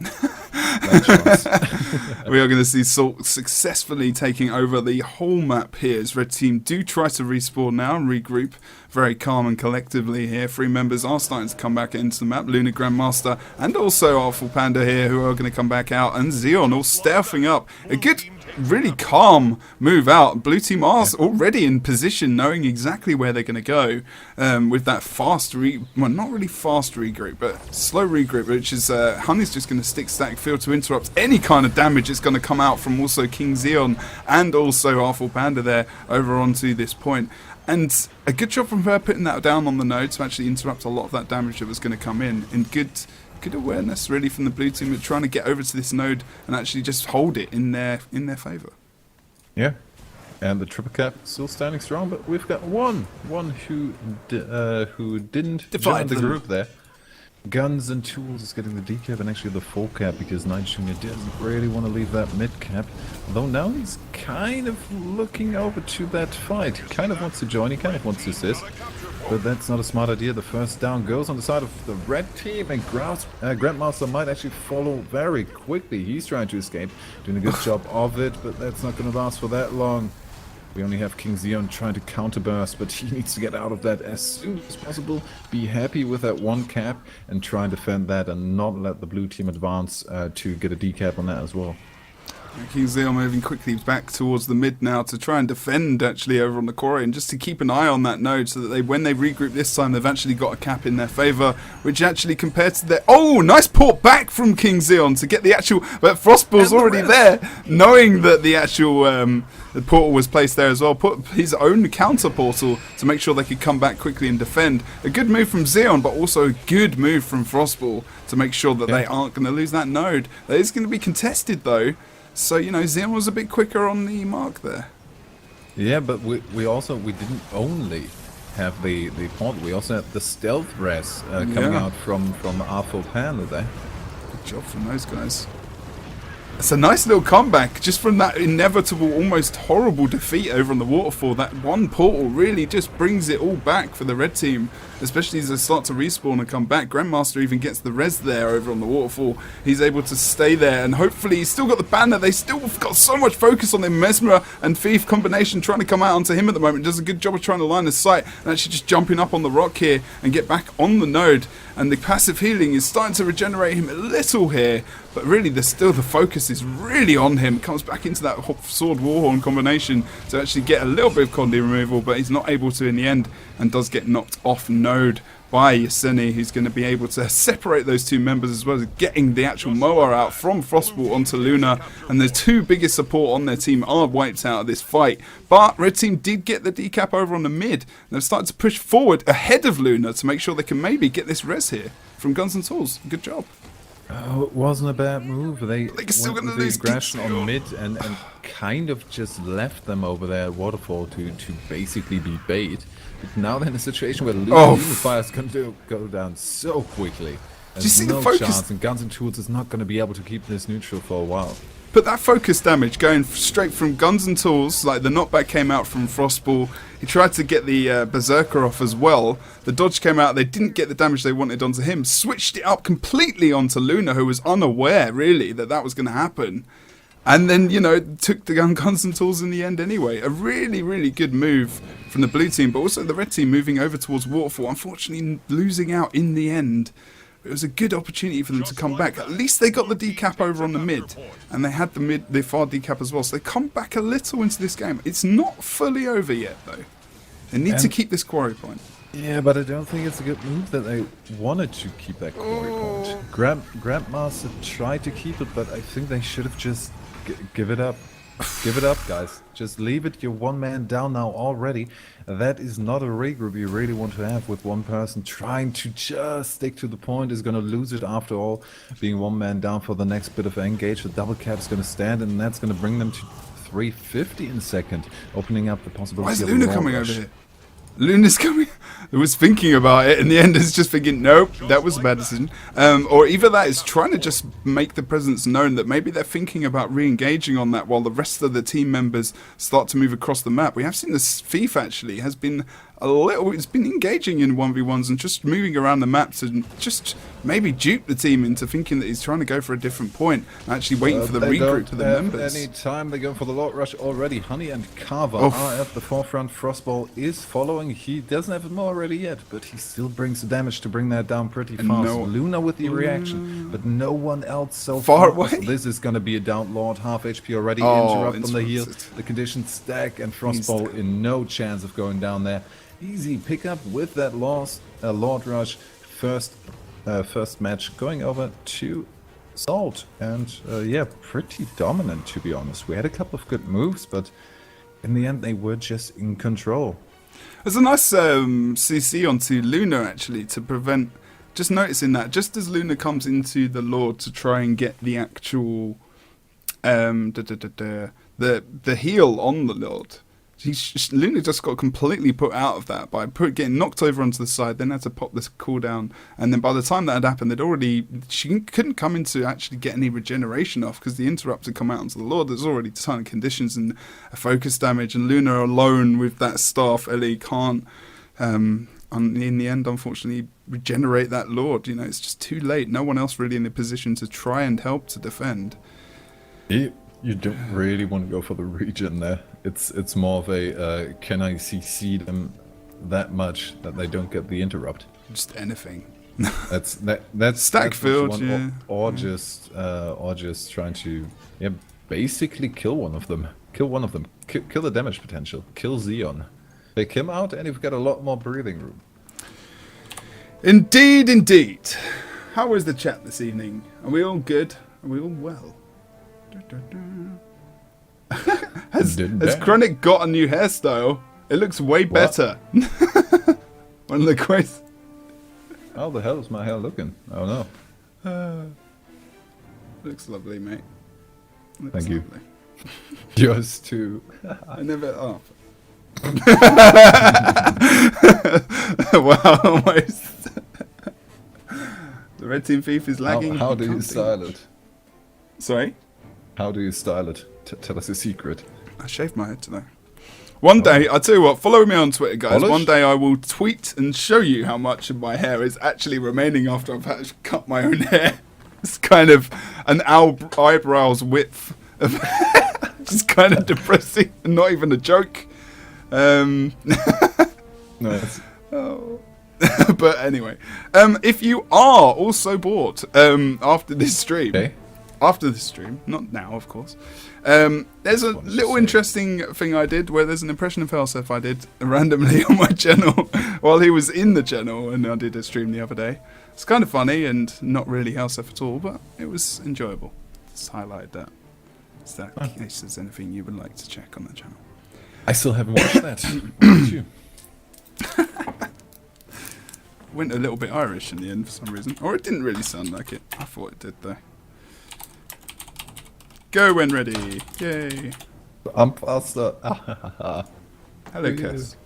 We are going to see Salt successfully taking over the whole map here as Red Team do try to respawn now and regroup very calm and collectively here. 3 members are starting to come back into the map. Lunar Grandmaster and also Artful Panda here who are going to come back out. And Xeon all stealthing up. A good... really calm move out. Blue team are already in position, knowing exactly where they're going to go with that fast not really fast regroup, but slow regroup, which is Honey's just going to stick static field to interrupt any kind of damage that's going to come out from also King Xeon and also Artful Panda there over onto this point. And a good job from her putting that down on the node to actually interrupt a lot of that damage that was going to come in. And good awareness really from the blue team of trying to get over to this node and actually just hold it in their favour. Yeah. And the triple cap still standing strong, but we've got one who didn't join the group there. Guns and Tools is getting the D cap and actually the full cap because Night Junior doesn't really want to leave that mid cap. Although now he's kind of looking over to that fight. He kind of wants to join, he kind of wants to assist. But that's not a smart idea. The first down goes on the side of the red team, and Grandmaster might actually follow very quickly. He's trying to escape, doing a good job of it, but that's not going to last for that long. We only have King Xeon trying to counterburst, but he needs to get out of that as soon as possible. Be happy with that one cap and try and defend that and not let the blue team advance to get a decap on that as well. King Xeon moving quickly back towards the mid now to try and defend actually over on the quarry and just to keep an eye on that node so that when they regroup this time they've actually got a cap in their favour, which actually compared to their... Oh, nice port back from King Xeon to get the actual... But Frostball's already there, knowing that the actual the portal was placed there as well. Put his own counter portal to make sure they could come back quickly and defend. A good move from Xeon, but also a good move from Frostball to make sure that they aren't going to lose that node. That is going to be contested though. So, you know, Xeon was a bit quicker on the mark there. Yeah, but we didn't only have the port, we also had the stealth res coming out from Artful Panda there. Good job from those guys. It's a nice little comeback just from that inevitable, almost horrible defeat over on the waterfall. That one portal really just brings it all back for the red team, especially as they start to respawn and come back. Grandmaster even gets the res there over on the waterfall. He's able to stay there, and hopefully he's still got the banner. They still have got so much focus on the Mesmer and Thief combination trying to come out onto him at the moment. Does a good job of trying to line the sight and actually just jumping up on the rock here and get back on the node. And the passive healing is starting to regenerate him a little here, but really the focus is really on him. Comes back into that sword warhorn combination to actually get a little bit of Condi removal, but he's not able to in the end and does get knocked off node by Yaseni, who's going to be able to separate those two members as well as getting the actual Moa out from Frostball onto Luna. And the two biggest support on their team are wiped out of this fight. But Red Team did get the decap over on the mid. They've started to push forward ahead of Luna to make sure they can maybe get this res here from Guns and Tools. Good job. Oh, it wasn't a bad move. They went still with the aggression on mid and kind of just left them over there at Waterfall to basically be bait. But now they're in a situation where Fire is going to go down so quickly. Do you see no the focus? chance, and Guns and Tools is not going to be able to keep this neutral for a while. But that focus damage going straight from Guns and Tools, like the knockback came out from Frostball. He tried to get the Berserker off as well. The dodge came out, they didn't get the damage they wanted onto him. Switched it up completely onto Luna, who was unaware, really, that was going to happen. And then, you know, took the Guns and Tools in the end anyway. A really, really good move from the blue team, but also the red team moving over towards Waterfall. Unfortunately, losing out in the end. It was a good opportunity for them to come back. At least they got the decap over on the mid, and they had the far decap as well. So they come back a little into this game. It's not fully over yet, though. They need to keep this quarry point. Yeah, but I don't think it's a good move that they wanted to keep that quarry point. Grandmaster tried to keep it, but I think they should have just give it up. Give it up, guys. Just leave it. You're one man down now already. That is not a regroup you really want to have with one person trying to just stick to the point. Is going to lose it after all. Being one man down for the next bit of engage. The double cap is going to stand, and that's going to bring them to 350 in a second, opening up the possibility. Why is Luna coming over here? Luna's coming. I was thinking about it. In the end, it's just thinking, nope, that was a bad decision. Or either that is trying to just make the presence known that maybe they're thinking about re-engaging on that while the rest of the team members start to move across the map. We have seen this Thief actually has been it's been engaging in 1v1s and just moving around the map to just maybe dupe the team into thinking that he's trying to go for a different point and actually waiting for the regroup to the members. Any time they go for the Lord Rush already. Honey and Kava are at the forefront. Frostball is following. He doesn't have it more already yet, but he still brings the damage to bring that down pretty fast. Luna with the reaction, but no one else so far away. So this is going to be a down Lord, half HP already. Interrupt on the heal. The conditions stack, and Frostball in no chance of going down there. Easy pickup with that Lord Rush. First match going over to Salt, and yeah, pretty dominant, to be honest. We had a couple of good moves, but in the end they were just in control. There's a nice CC onto Luna, actually, to prevent... Just noticing that, just as Luna comes into the Lord to try and get the actual... the heal on the Lord, Luna just got completely put out of that by getting knocked over onto the side, then had to pop this cooldown, and then by the time that had happened, she couldn't come in to actually get any regeneration off because the interrupt had come out onto the Lord. There's already a ton of conditions and a focus damage, and Luna alone with that staff Ellie can't, in the end, unfortunately, regenerate that Lord. You know, it's just too late. No one else really in a position to try and help to defend. You don't really want to go for the regen there. It's more of a can I CC them that much that they don't get the interrupt. Just anything. That's stack field, yeah. Or just trying to basically kill one of them. Kill the damage potential. Kill Xeon. Take him out, and you've got a lot more breathing room. Indeed, indeed. How was the chat this evening? Are we all good? Are we all well? Has Chronic got a new hairstyle? It looks way better. One of the questions. How the hell is my hair looking? I don't know. Looks lovely, mate. Thank you. Yours too. I never. Oh. Wow, almost. The red team thief is lagging. How do you style it? Sorry? How do you style it? Tell us a secret. I shaved my head today. One day, I'll tell you what, follow me on Twitter, guys. Polish? One day I will tweet and show you how much of my hair is actually remaining after I've had to cut my own hair. It's kind of an eyebrows width of just kind of depressing and not even a joke. Nice. Oh. But anyway, if you are also bored after this stream, not now, of course, there's a little interesting thing I did where there's an impression of Helsef I did randomly on my channel while he was in the channel, and I did a stream the other day. It's kind of funny and not really Helsef at all, but it was enjoyable. Just highlighted that. Is that in case there's anything you would like to check on the channel. I still haven't watched that. What about you? Went a little bit Irish in the end for some reason. Or it didn't really sound like it. I thought it did though. Go when ready. Yay. I'm faster. Hello, Cass.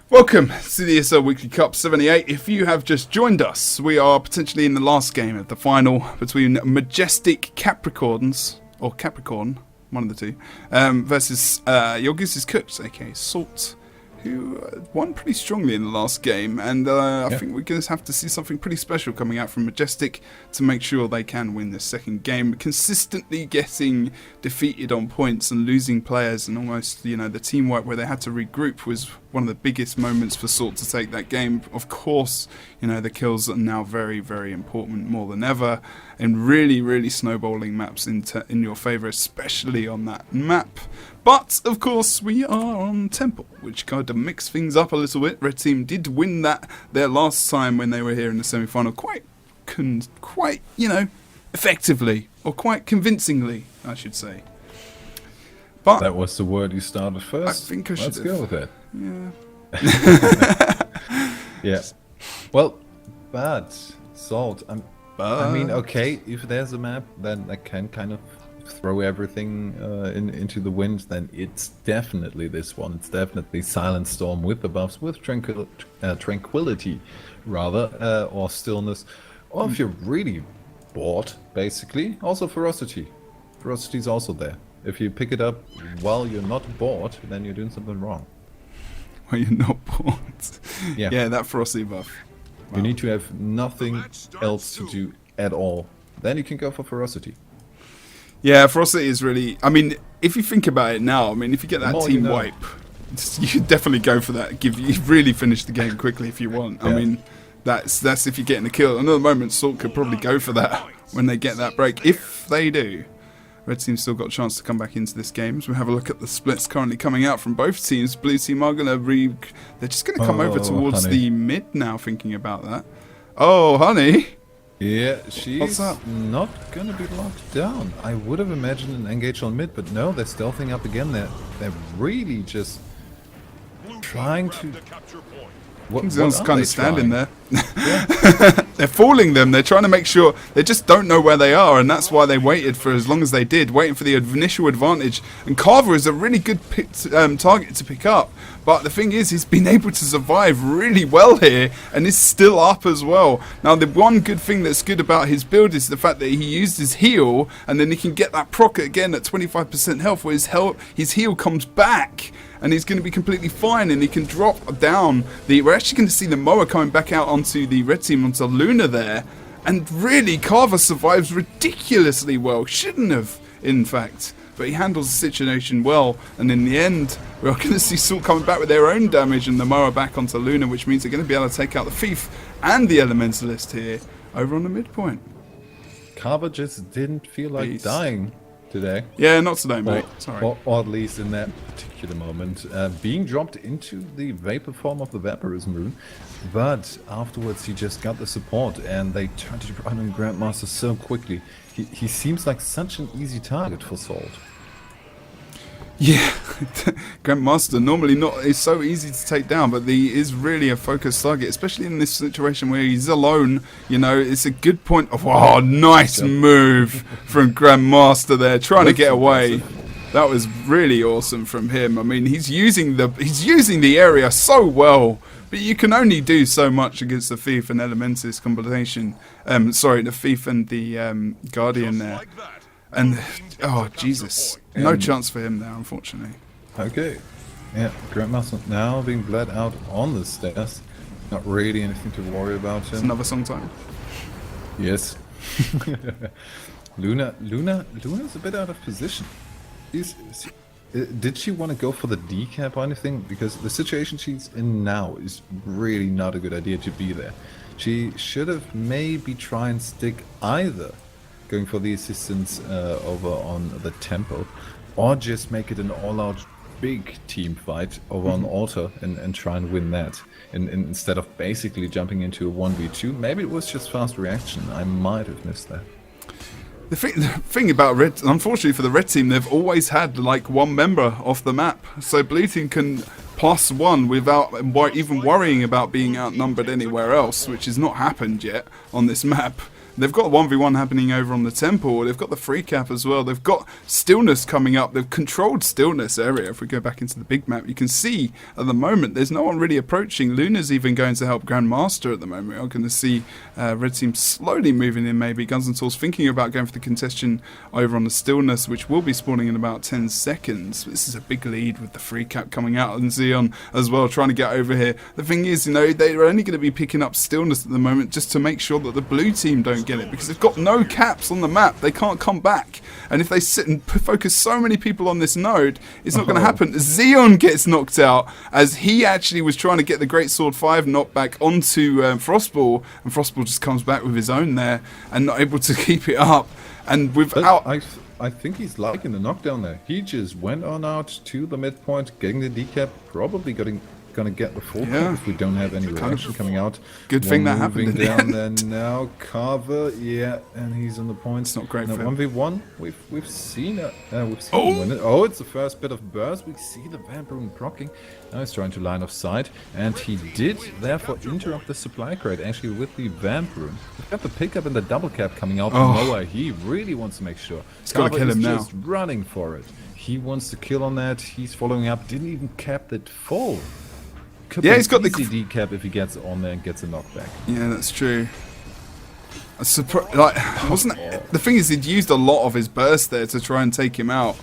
Welcome to the ESL Weekly Cup 78. If you have just joined us, we are potentially in the last game of the final between Majestic Capricorns, or Capricorn, one of the two, versus Your Goose is Cooked, aka Salt, who won pretty strongly in the last game, and I think we're going to have to see something pretty special coming out from Majestic to make sure they can win this second game. Consistently getting defeated on points and losing players, and almost, the teamwork where they had to regroup was one of the biggest moments for Salt to take that game. Of course, the kills are now very, very important more than ever, and really, really snowballing maps in your favour, especially on that map. But, of course, we are on Temple, which kind of mixed things up a little bit. Red Team did win that their last time when they were here in the semi-final quite, effectively, or quite convincingly, I should say. But that was the word you started first. I think I should Let's go with it. Yeah. Yeah. Well, but Salt. I mean, okay, if there's a map, then I can kind of throw everything into the wind, then it's definitely this one. It's definitely Silent Storm with the buffs, with tranquility, rather, or stillness. Or if you're really bored, basically, also Ferocity. Ferocity's also there. If you pick it up while you're not bored, then you're doing something wrong. Well, you're not bored. Yeah, that Ferocity buff. Wow. You need to have nothing else to do at all. Then you can go for Ferocity. Yeah, Ferocity is really... I mean, if you think about it now, if you get that team wipe, you should definitely go for that. You really finish the game quickly if you want. Yeah. That's if you're getting a kill. Another moment, Salt could probably go for that when they get that break. If they do, Red Team's still got a chance to come back into this game. As we have a look at the splits currently coming out from both teams. Blue Team are going to they're just going to come over towards the mid now, thinking about that. Oh, honey. Yeah, she's What's up? not gonna be locked down. I would have imagined an engage on mid, but no, they're stealthing up again. They're really just trying to. Xeon's kind of standing there. Yeah. They're fooling them. They're trying to make sure they just don't know where they are, and that's why they waited for as long as they did, waiting for the initial advantage. And Carver is a really good target to pick up, but the thing is, he's been able to survive really well here, and is still up as well. Now, the one good thing that's good about his build is the fact that he used his heal, and then he can get that proc again at 25% health, where his heal comes back. And he's going to be completely fine, and he can drop down we're actually going to see the Moa coming back out onto the red team, onto Luna there. And really, Carver survives ridiculously well. Shouldn't have, in fact. But he handles the situation well. And in the end, we're going to see Salt coming back with their own damage, and the Moa back onto Luna, which means they're going to be able to take out the Thief and the Elementalist here over on the midpoint. Carver just didn't feel like dying today. Yeah, not today, mate. Sorry. Or at least in that particular moment. Being dropped into the vapor form of the Vampirism rune, but afterwards he just got the support, and they turned to run on Grandmaster so quickly. He seems like such an easy target for Salt. Yeah, Grandmaster normally is so easy to take down, but he is really a focused target, especially in this situation where he's alone. You know, it's a good point of nice move from Grandmaster there, trying to get away. That was really awesome from him. I mean, he's using the area so well, but you can only do so much against the Thief and Elementis combination. The Thief and the Guardian there. And, oh, Jesus. No chance for him there, unfortunately. Okay. Yeah, Grandmaster now being bled out on the stairs. Not really anything to worry about him. It's another song time. Yes. Luna's a bit out of position. Did she want to go for the decap or anything? Because the situation she's in now is really not a good idea to be there. She should have maybe try and stick either going for the assistance over on the tempo, or just make it an all-out big team fight over on Altar and try and win that. Instead of basically jumping into a 1v2. Maybe it was just fast reaction. I might have missed that. The thing about Red, unfortunately for the Red team, they've always had like one member off the map. So Blue team can plus one without even worrying about being outnumbered anywhere else, which has not happened yet on this map. They've got a 1v1 happening over on the temple. They've got the free cap as well. They've got Stillness coming up. They've controlled Stillness area. If we go back into the big map, you can see at the moment there's no one really approaching. Luna's even going to help Grandmaster at the moment. We're going to see Red team slowly moving in maybe. Guns and Tools thinking about going for the contention over on the Stillness, which will be spawning in about 10 seconds. This is a big lead with the free cap coming out, and Xeon as well trying to get over here. The thing is, they're only going to be picking up Stillness at the moment just to make sure that the Blue team don't get it, because they've got no caps on the map. They can't come back, and if they sit and focus so many people on this node, it's not going to happen. Xeon gets knocked out as he actually was trying to get the Great Sword 5 knockback onto Frostball, and Frostball just comes back with his own there and not able to keep it up. And without, I think he's liking the knockdown there. He just went on out to the midpoint, getting the decap, probably gonna get the full cap if we don't have any reaction coming out. Good thing that happened in the down end. there now. Carver, and he's on the point. It's not great now, for him. 1v1, we've seen it. Him win it. Oh, it's the first bit of burst. We see the Vampire proccing. Now he's trying to line of sight, and he did therefore interrupt the supply crate actually with the Vampire. We've got the pickup and the double cap coming out from Noah. He really wants to make sure. He's got to kill him now. Just running for it. He wants to kill on that. He's following up. Didn't even cap that full. He's got the decap if he gets on there and gets a knockback. Yeah, that's true. The thing is, he'd used a lot of his burst there to try and take him out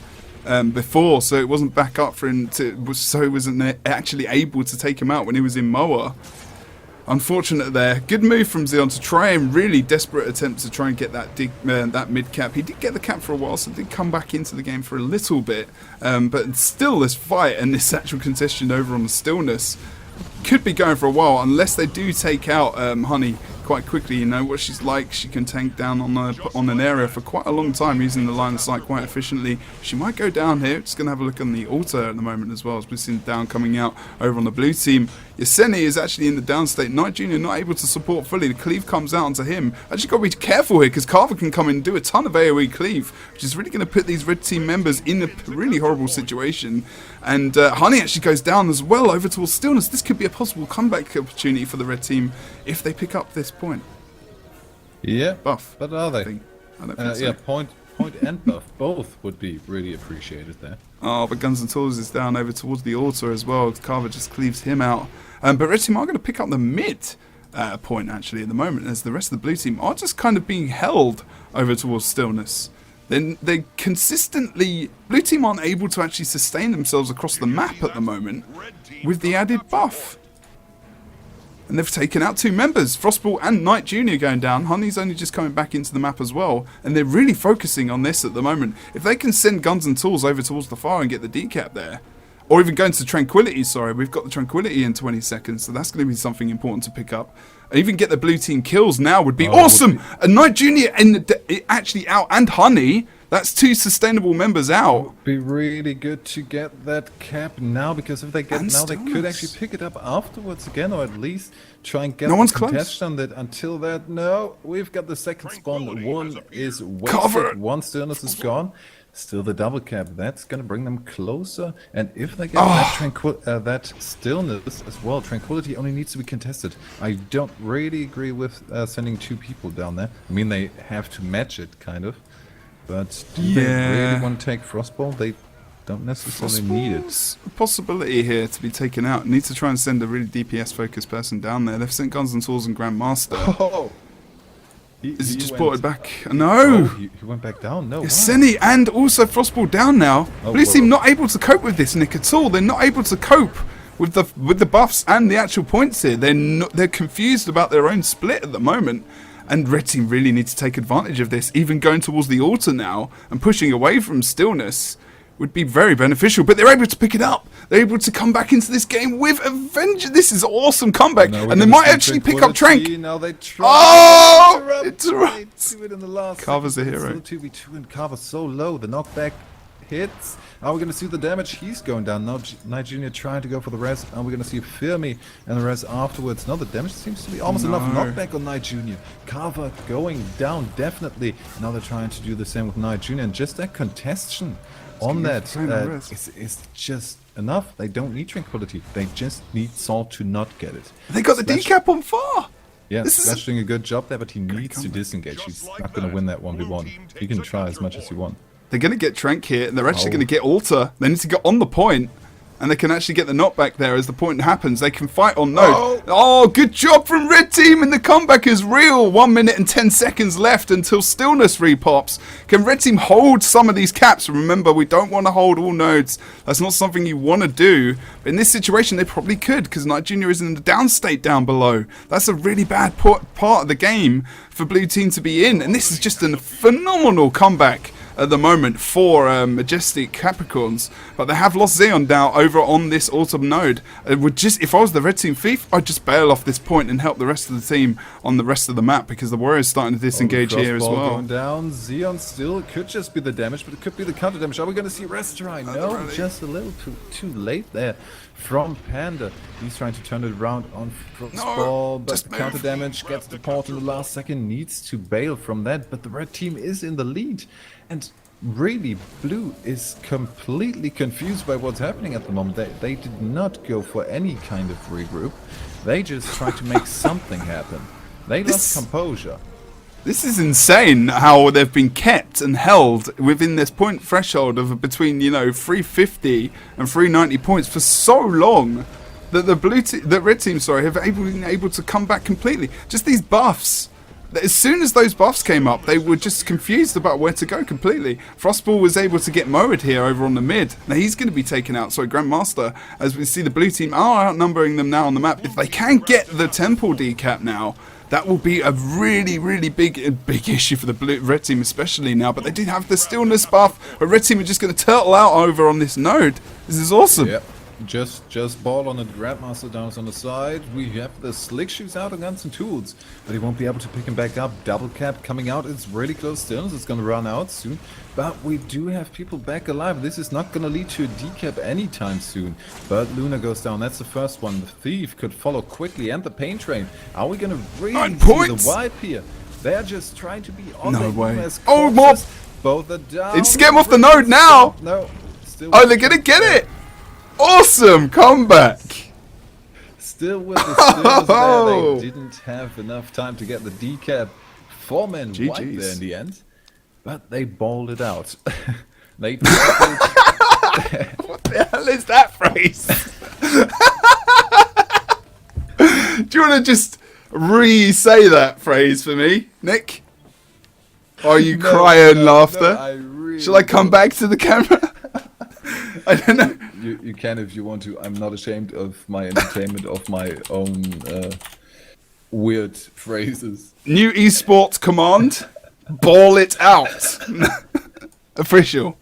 before, so it wasn't back up for him so he wasn't actually able to take him out when he was in Moa. Unfortunate there. Good move from Xeon to try and really desperate attempt to try and get that mid cap. He did get the cap for a while, so did come back into the game for a little bit. But still, this fight and this actual contestation over on the Stillness could be going for a while, unless they do take out Honey quite quickly. You know what she's like. She can tank down on an area for quite a long time, using the line of sight quite efficiently. She might go down here. Just going to have a look on the altar at the moment as well, as we've seen down coming out over on the blue team. Yaseni is actually in the down state. Knight Jr. not able to support fully. The cleave comes out onto him. Actually got to be careful here because Carver can come in and do a ton of AoE cleave, which is really going to put these red team members in a really horrible situation. And Honey actually goes down as well over towards Stillness. This could be a possible comeback opportunity for the red team if they pick up this point. Yeah, Buff. but are they? I don't think so. Yeah, point and buff both would be really appreciated there. Oh, but Guns and Tools is down over towards the altar as well. Carver just cleaves him out. But red team are going to pick up the mid point actually at the moment, as the rest of the blue team are just kind of being held over towards Stillness. Then they consistently, blue team aren't able to actually sustain themselves across the map at the moment with the added buff. And they've taken out 2 members, Frostball and Knight Jr. going down. Honey's only just coming back into the map as well. And they're really focusing on this at the moment. If they can send Guns and Tools over towards the fire and get the decap there, or even go into Tranquility, sorry, we've got the Tranquility in 20 seconds, so that's going to be something important to pick up. And even get the blue team kills now would be awesome! And Knight Jr. actually out, and Honey. That's 2 sustainable members out. Would be really good to get that cap now, because if they get now, they could actually pick it up afterwards again, or at least try and get no one's close on that. Until that, no, we've got the second spawn. One is wasted. One Stillness is gone. Still the double cap. That's gonna bring them closer. And if they get that Stillness as well, Tranquility only needs to be contested. I don't really agree with sending 2 people down there. I mean, they have to match it, kind of. But do they really want to take Frostball? They don't necessarily need it. A possibility here to be taken out. Need to try and send a really DPS focused person down there. They've sent Guns and Tools and Grandmaster. Oh. Is he just brought it back? No! Oh, he went back down? No. Yaseni and also Frostball down now. Blue team not able to cope with this, Nick, at all. They're not able to cope with the buffs and the actual points here. They're confused about their own split at the moment. And red team really need to take advantage of this. Even going towards the altar now and pushing away from Stillness would be very beneficial. But they're able to pick it up. They're able to come back into this game with a vengeance. This is an awesome comeback. And they might actually pick up Trank. Now they interrupt. Do it in the last Carver's a hero. Still 2v2 and Carver's so low. The knockback hits. Are we going to see the damage? He's going down. Now Knight Jr. trying to go for the res. Are we going to see Firmi and the res afterwards? No, the damage seems to be almost enough. Knockback on Knight Jr. Carver going down, definitely. Now they're trying to do the same with Knight Jr. And just that contestation on that is just enough. They don't need Tranquility. They just need Salt to not get it. They got the decap on far. Yeah, Splash doing a good job there, but he needs to disengage. He's not going to win that 1v1. He can try as much as he wants. They're going to get Trank here, and they're actually going to get Altar. They need to get on the point, and they can actually get the knockback there as the point happens. They can fight on node. Oh, good job from red team, and the comeback is real. 1 minute and 10 seconds left until Stillness repops. Can red team hold some of these caps? Remember, we don't want to hold all nodes. That's not something you want to do. But in this situation, they probably could, because Knight Jr. is in the down state down below. That's a really bad part of the game for blue team to be in, and this is just a phenomenal comeback at the moment for Majestic Capricorns, but they have lost Xeon now over on this autumn node. It would just, if I was the red team thief, I'd just bail off this point and help the rest of the team on the rest of the map, because the Warriors starting to disengage here as well. Going down, Xeon still could just be the damage, but it could be the counter damage. Are we going to see Restorai? No, just a little too late there from Panda. He's trying to turn it around on Frostball, but the counter damage gets the port in the last second, needs to bail from that, but the red team is in the lead. And really, blue is completely confused by what's happening at the moment. They did not go for any kind of regroup. They just tried to make something happen. They lost composure. This is insane how they've been kept and held within this point threshold of between, 350 and 390 points for so long that the red team, have been able to come back completely. Just these buffs. As soon as those buffs came up, they were just confused about where to go completely. Frostball was able to get mowed here over on the mid. Now he's going to be taken out. Sorry, Grandmaster, as we see the blue team are outnumbering them now on the map. If they can get the Temple decap now, that will be a really, really big issue for the red team, especially now. But they did have the Stillness buff. But red team are just going to turtle out over on this node. This is awesome. Yep. Just ball on it. Grandmaster down on the side. We have the slick shoes out on Guns and Tools, but he won't be able to pick him back up. Double cap coming out. It's really close still. It's going to run out soon. But we do have people back alive. This is not going to lead to a decap anytime soon. But Luna goes down. That's the first one. The Thief could follow quickly, and the Pain Train. Are we going to really see the wipe here? They're just trying to be on the US. Oh, Mob! Both are down. It's get him off the node now! No. Still oh, they're going to get it! Awesome comeback! Still with the stills there. They didn't have enough time to get the decap. 4-man wipe there in the end. But they balled it out. They what the hell is that phrase? Do you want to just re-say that phrase for me, Nick? Or are you crying laughter? Really Shall I come back to the camera? I don't know. You can if you want to. I'm not ashamed of my entertainment, of my own weird phrases. New esports command. Ball it out. Official.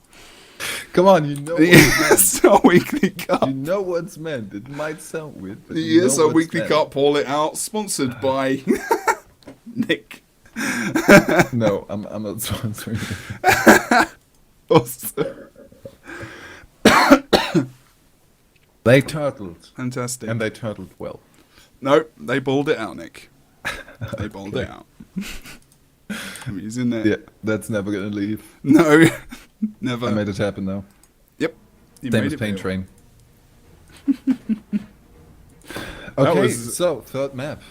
Come on, you know the ESL Weekly Cup. You know what's meant. It might sound weird, but the ESL Weekly Cup, ball it out, sponsored by Nick. No, I'm not sponsoring it. Awesome. They turtled. Fantastic. And they turtled well. No, they balled it out, Nick. They balled it out. I mean, he's in there. Yeah, that's never gonna leave. No, never. I made it happen though. Yep. Same as Pain Train. Okay, so third map.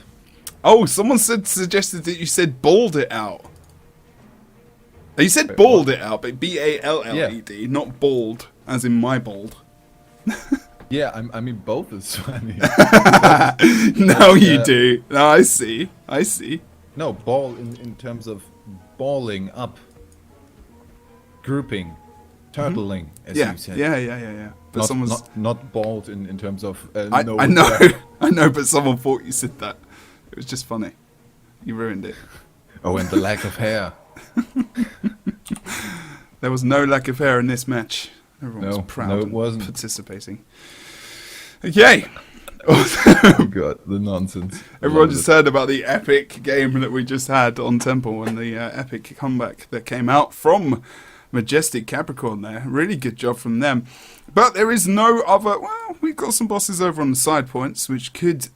Oh, someone suggested that you said balled it out. You said balled it out, but B-A-L-L-E-D, not bald, as in my bald. Yeah, I mean both is funny. No, you do. No, I see. I see. No, ball in terms of balling up, grouping, turtling, as you said. Yeah. But someone's not bald in terms of. I know, I know, but someone thought you said that. It was just funny. You ruined it. Oh, and the lack of hair. There was no lack of hair in this match. Everyone was proud it and wasn't. participating. Okay. Oh god, the nonsense. Everyone just heard about the epic game that we just had on Temple and the epic comeback that came out from Majestic Capricorn there. Really good job from them. But there is no other... Well, we've got some bosses over on the side points, which could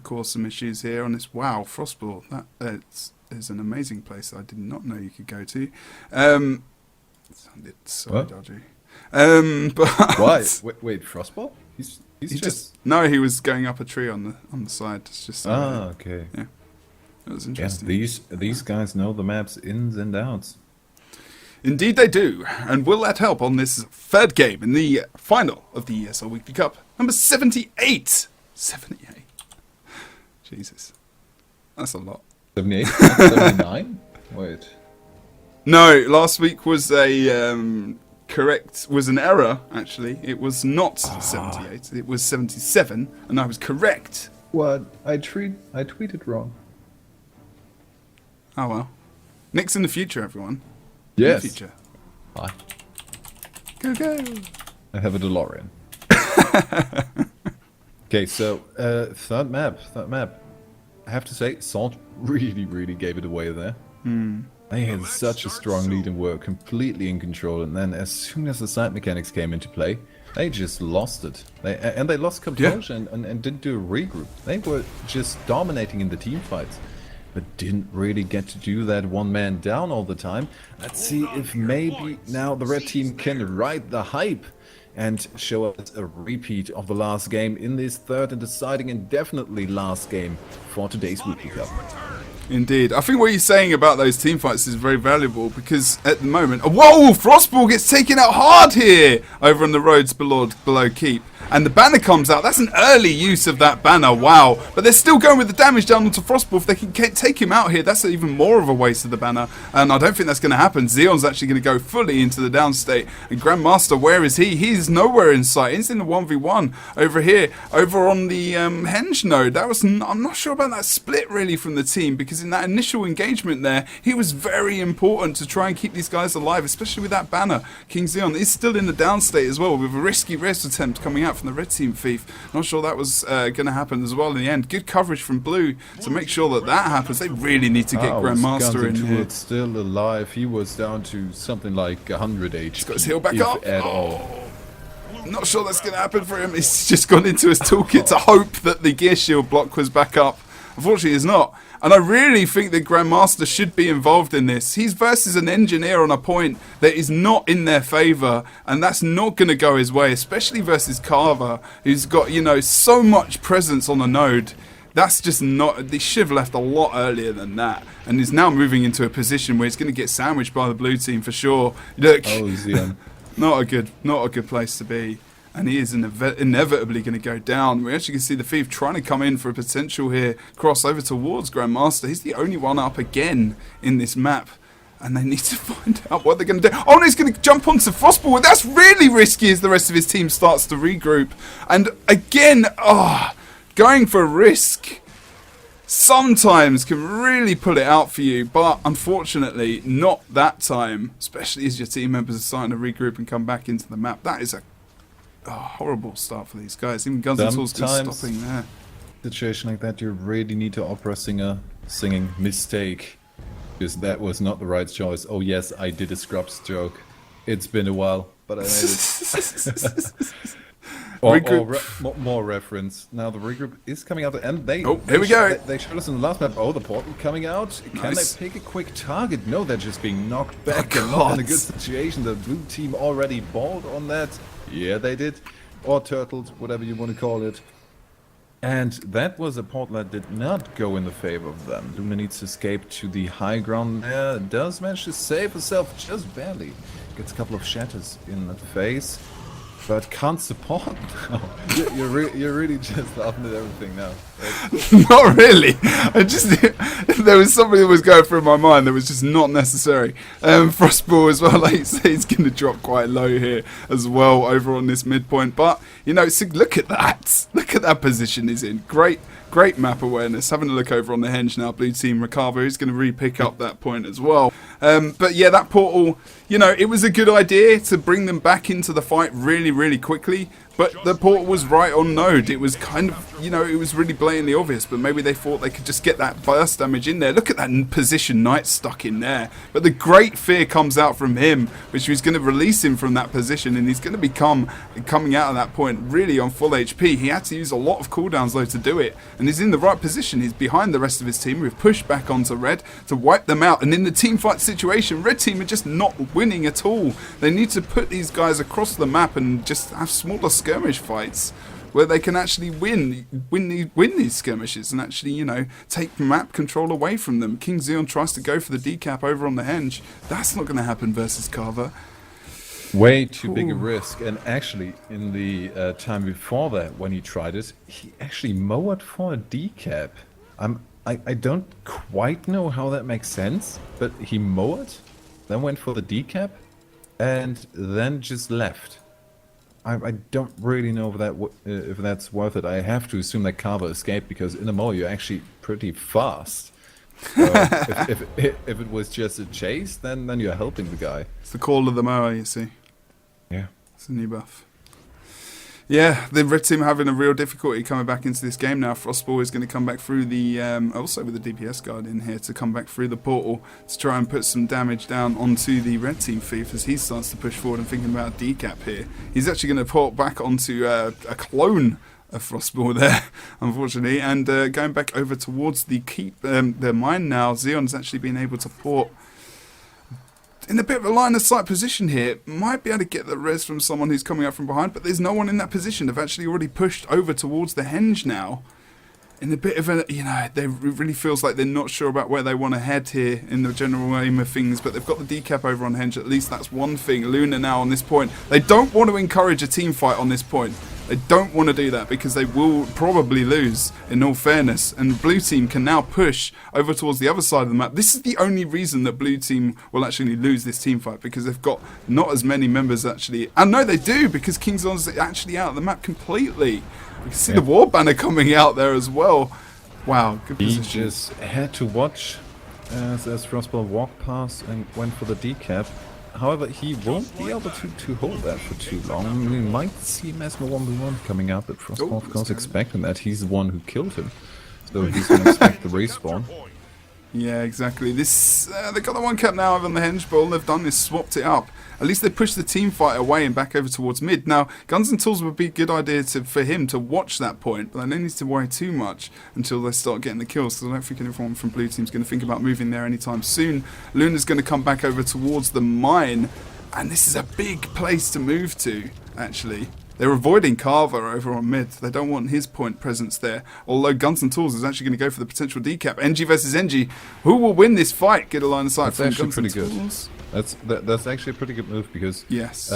cause some issues here on this... Wow, Frostball. That is an amazing place I did not know you could go to. It sounded so dodgy. But why? Wait, Frostball? He's just... No, he was going up a tree on the side. It's just... okay. Yeah. That was interesting. Yeah, these guys know the map's ins and outs. Indeed they do, and will that help on this third game in the final of the ESL Weekly Cup? Number 78! 78. Jesus. That's a lot. 78? 79? Wait. No, last week was an error, actually. It was not 78, it was 77, and I was correct. What? I tweeted wrong. Oh well. Nick's in the future, everyone. Yes. In the future. Hi. Go. I have a DeLorean. Okay, so third map. I have to say, Salt really gave it away there. They had such a strong lead and were completely in control, and then as soon as the side mechanics came into play, they just lost it. They lost composure and didn't do a regroup. They were just dominating in the team fights, but didn't really get to do that one man down all the time. Let's see if maybe now the red team can ride the hype and show us a repeat of the last game in this third and deciding and definitely last game for today's Weekly Cup. Indeed. I think what you're saying about those team fights is very valuable because at the moment... Whoa! Frostball gets taken out hard here over on the roads below Keep. And the banner comes out. That's an early use of that banner. Wow. But they're still going with the damage down onto Frostball. If they can take him out here, that's even more of a waste of the banner. And I don't think that's going to happen. Zeon's actually going to go fully into the down state. And Grandmaster, where is he? He's nowhere in sight. He's in the 1v1 over here. Over on the Henge node. I'm not sure about that split really from the team. Because in that initial engagement there, he was very important to try and keep these guys alive. Especially with that banner. King Zeon is still in the down state as well. With a risky res attempt coming out out from the red team, Thief. Not sure that was going to happen as well in the end. Good coverage from blue to make sure that that happens. They really need to get Grandmaster in here. Still alive. He was down to something like 100 HP. He's got his heal back up. At all. Not sure that's going to happen for him. He's just gone into his toolkit to hope that the gear shield block was back up. Unfortunately, it's not. And I really think that Grandmaster should be involved in this. He's versus an engineer on a point that is not in their favour, and that's not going to go his way, especially versus Carver, who's got, you know, so much presence on the node. That's just not... They should have left a lot earlier than that. And he's now moving into a position where he's going to get sandwiched by the blue team for sure. Look, not a good place to be. And he is inevitably going to go down. We actually can see the Thief trying to come in for a potential here. Cross over towards Grandmaster. He's the only one up again in this map. And they need to find out what they're going to do. Oh, and he's going to jump onto Frostball. That's really risky as the rest of his team starts to regroup. And again, going for risk sometimes can really pull it out for you. But unfortunately, not that time. Especially as your team members are starting to regroup and come back into the map. That is a horrible start for these guys. Even Guns and Tools just stopping there. Situation like that, you really need to opera singer singing mistake, because that was not the right choice. Oh yes, I did a Scrubs joke. It's been a while, but I made it. More reference. Now the regroup is coming out, and here we go. They showed us in the last map. Oh, the portal coming out. Can they pick a quick target? No, they're just being knocked back and not in a good situation. The blue team already balled on that. Yeah, they did. Or turtled, whatever you want to call it. And that was a portal that did not go in the favor of them. Luna needs to escape to the high ground there. Does manage to save herself just barely. Gets a couple of shatters in the face. But can't support now. You're really just laughing at everything now. Not really. There was something that was going through my mind that was just not necessary. Frostball as well, like you say, he's going to drop quite low here as well over on this midpoint. But, you know, so look at that. Look at that position he's in. Great map awareness. Having a look over on the henge now. Blue team recover. He's going to re-pick up that point as well. But yeah, that portal, you know, it was a good idea to bring them back into the fight really quickly. But the portal was right on node. It was kind of, you know, it was really blatantly obvious. But maybe they thought they could just get that burst damage in there. Look at that position Knight stuck in there. But the great fear comes out from him, which was going to release him from that position. And he's going to become, coming out of that point, really on full HP. He had to use a lot of cooldowns, though, to do it. And he's in the right position. He's behind the rest of his team. We've pushed back onto red to wipe them out. And in the team fight situation, red team are just not winning at all. They need to put these guys across the map and just have smaller skirmish fights where they can actually win these skirmishes and actually, you know, take map control away from them. King Xeon tries to go for the decap over on the henge. That's not going to happen versus Carver. Way too big a risk. And actually, in the time before that, when he tried it, he actually mowed for a decap. I don't quite know how that makes sense, but he mowed, then went for the decap, and then just left. I don't really know if that's worth it. I have to assume that Carver escaped, because in a mow you're actually pretty fast. If it was just a chase, then you're helping the guy. It's the call of the mower, you see. Yeah. It's a new buff. Yeah, the red team are having a real difficulty coming back into this game now. Frostball is going to come back through the, also with the DPS guard in here, to come back through the portal to try and put some damage down onto the red team Thief as he starts to push forward and thinking about a decap here. He's actually going to port back onto a clone of Frostball there, unfortunately, and going back over towards the mine now. Xeon's actually been able to port in a bit of a line of sight position here. Might be able to get the res from someone who's coming up from behind, but there's no one in that position. They've actually already pushed over towards the henge now. In a bit of a, you know, it really feels like they're not sure about where they want to head here in the general aim of things, but they've got the decap over on henge. At least that's one thing. Luna now on this point. They don't want to encourage a team fight on this point. They don't want to do that because they will probably lose, in all fairness. And the blue team can now push over towards the other side of the map. This is the only reason that blue team will actually lose this team fight, because they've got not as many members actually. And no, they do, because Kingzon's actually out of the map completely. You can see the war banner coming out there as well. Wow, good position. He just had to watch as Frostball walked past and went for the decap. However, he won't be able to hold that for too long. We might see Mesmer 1v1 coming up, but Frostball, of course, expecting that. He's the one who killed him. So he's going to expect the respawn. Yeah, exactly. This they got the 1 cap now over on the henge, but all they've done is swapped it up. At least they pushed the team fight away and back over towards mid. Now, Guns and Tools would be a good idea for him to watch that point, but they don't need to worry too much until they start getting the kills, because I don't think anyone from blue team's going to think about moving there anytime soon. Luna's going to come back over towards the mine, and this is a big place to move to, actually. They're avoiding Carver over on mid. They don't want his point presence there. Although Guns and Tools is actually going to go for the potential decap. NG versus NG. Who will win this fight? Get a line of sight from Guns and Tools. That's actually a pretty good move, because yes,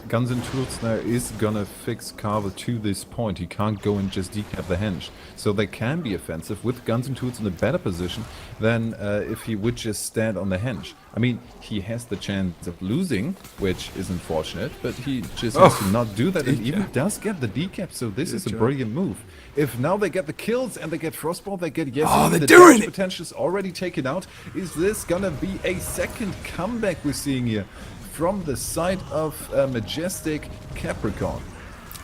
Guns and Tools now is gonna fix Carver to this point. He can't go and just decap the henge, so they can be offensive with Guns and Tools in a better position than if he would just stand on the henge. I mean, he has the chance of losing, which is unfortunate, but he just has to not do that, and even does get the decap. So this is a brilliant move. If now they get the kills and they get Frostball, they get they're doing it. Potential is already taken out. Is this gonna be a second comeback we're seeing here from the side of Majestic Capricorn?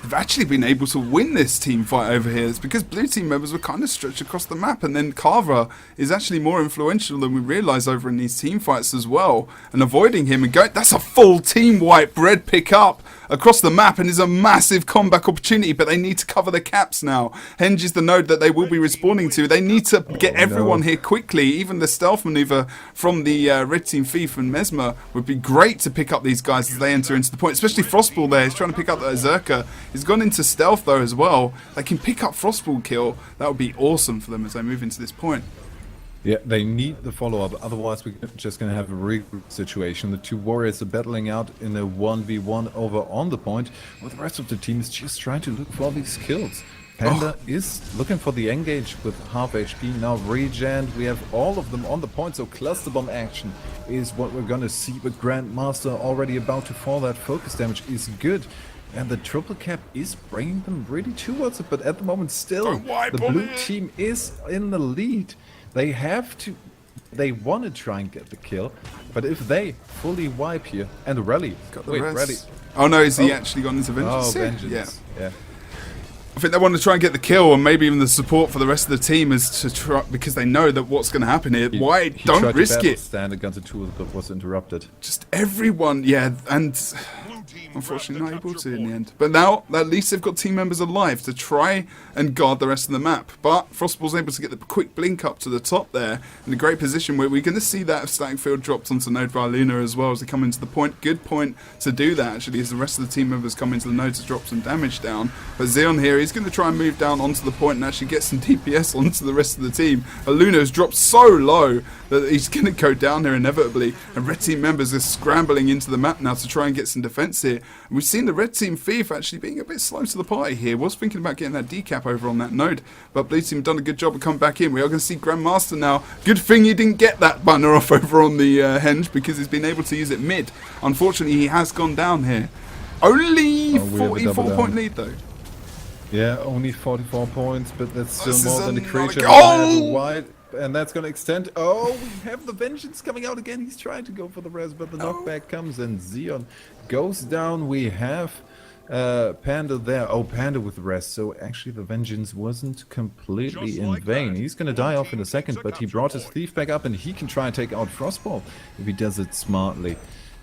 They've actually been able to win this team fight over here. It's because blue team members were kind of stretched across the map, and then Carver is actually more influential than we realise over in these team fights as well. And avoiding him and going, that's a full team wipe. Red pick up across the map and is a massive comeback opportunity, but they need to cover the caps now. Henge is the node that they will be respawning to. They need to get everyone here quickly. Even the stealth maneuver from the red team Thief and Mesmer would be great to pick up these guys as they enter into the point, especially Frostball there. He's trying to pick up the Berserker. He's gone into stealth though as well. They can pick up Frostball kill. That would be awesome for them as they move into this point. Yeah, they need the follow-up, otherwise we're just going to have a regroup situation. The two warriors are battling out in a 1v1 over on the point, while the rest of the team is just trying to look for these kills. Panda is looking for the engage with half HP, now regen, we have all of them on the point, so cluster bomb action is what we're going to see with Grandmaster already about to fall. That focus damage is good. And the triple cap is bringing them really towards it, but at the moment still, the blue team is in the lead. They have to, they want to try and get the kill, but if they fully wipe here, and the rally, rally. Oh no, is he actually gone into Vengeance? Oh, Vengeance, yeah. I think they want to try and get the kill, and maybe even the support for the rest of the team is to try, because they know that what's going to happen here. Why don't risk it? Stand against the tool that was interrupted. Just everyone, and unfortunately not able to in the end. But now, at least they've got team members alive to try and guard the rest of the map. But Frostball's able to get the quick blink up to the top there, in a great position where we're going to see that static field dropped onto node by Luna as well as they come into the point. Good point to do that, actually, as the rest of the team members come into the node to drop some damage down. But Xeon here, he's going to try and move down onto the point and actually get some DPS onto the rest of the team. Luna's dropped so low that he's going to go down here inevitably, and red team members are scrambling into the map now to try and get some defense here. And we've seen the red team Thief actually being a bit slow to the party here. Was thinking about getting that decap over on that node, but blue team done a good job of coming back in. We are going to see Grandmaster now. Good thing you didn't get that banner off over on the henge, because he's been able to use it mid. Unfortunately, he has gone down here. Only 44 point lead though. Yeah, only 44 points, but that's still more than the creature. Wide, and that's going to extend. Oh, we have the Vengeance coming out again. He's trying to go for the res, but the knockback comes, and Xeon goes down. We have Panda there. Oh, Panda with the res. So actually the Vengeance wasn't completely in vain. He's going to die off in a second, but he brought his Thief back up, and he can try and take out Frostball if he does it smartly.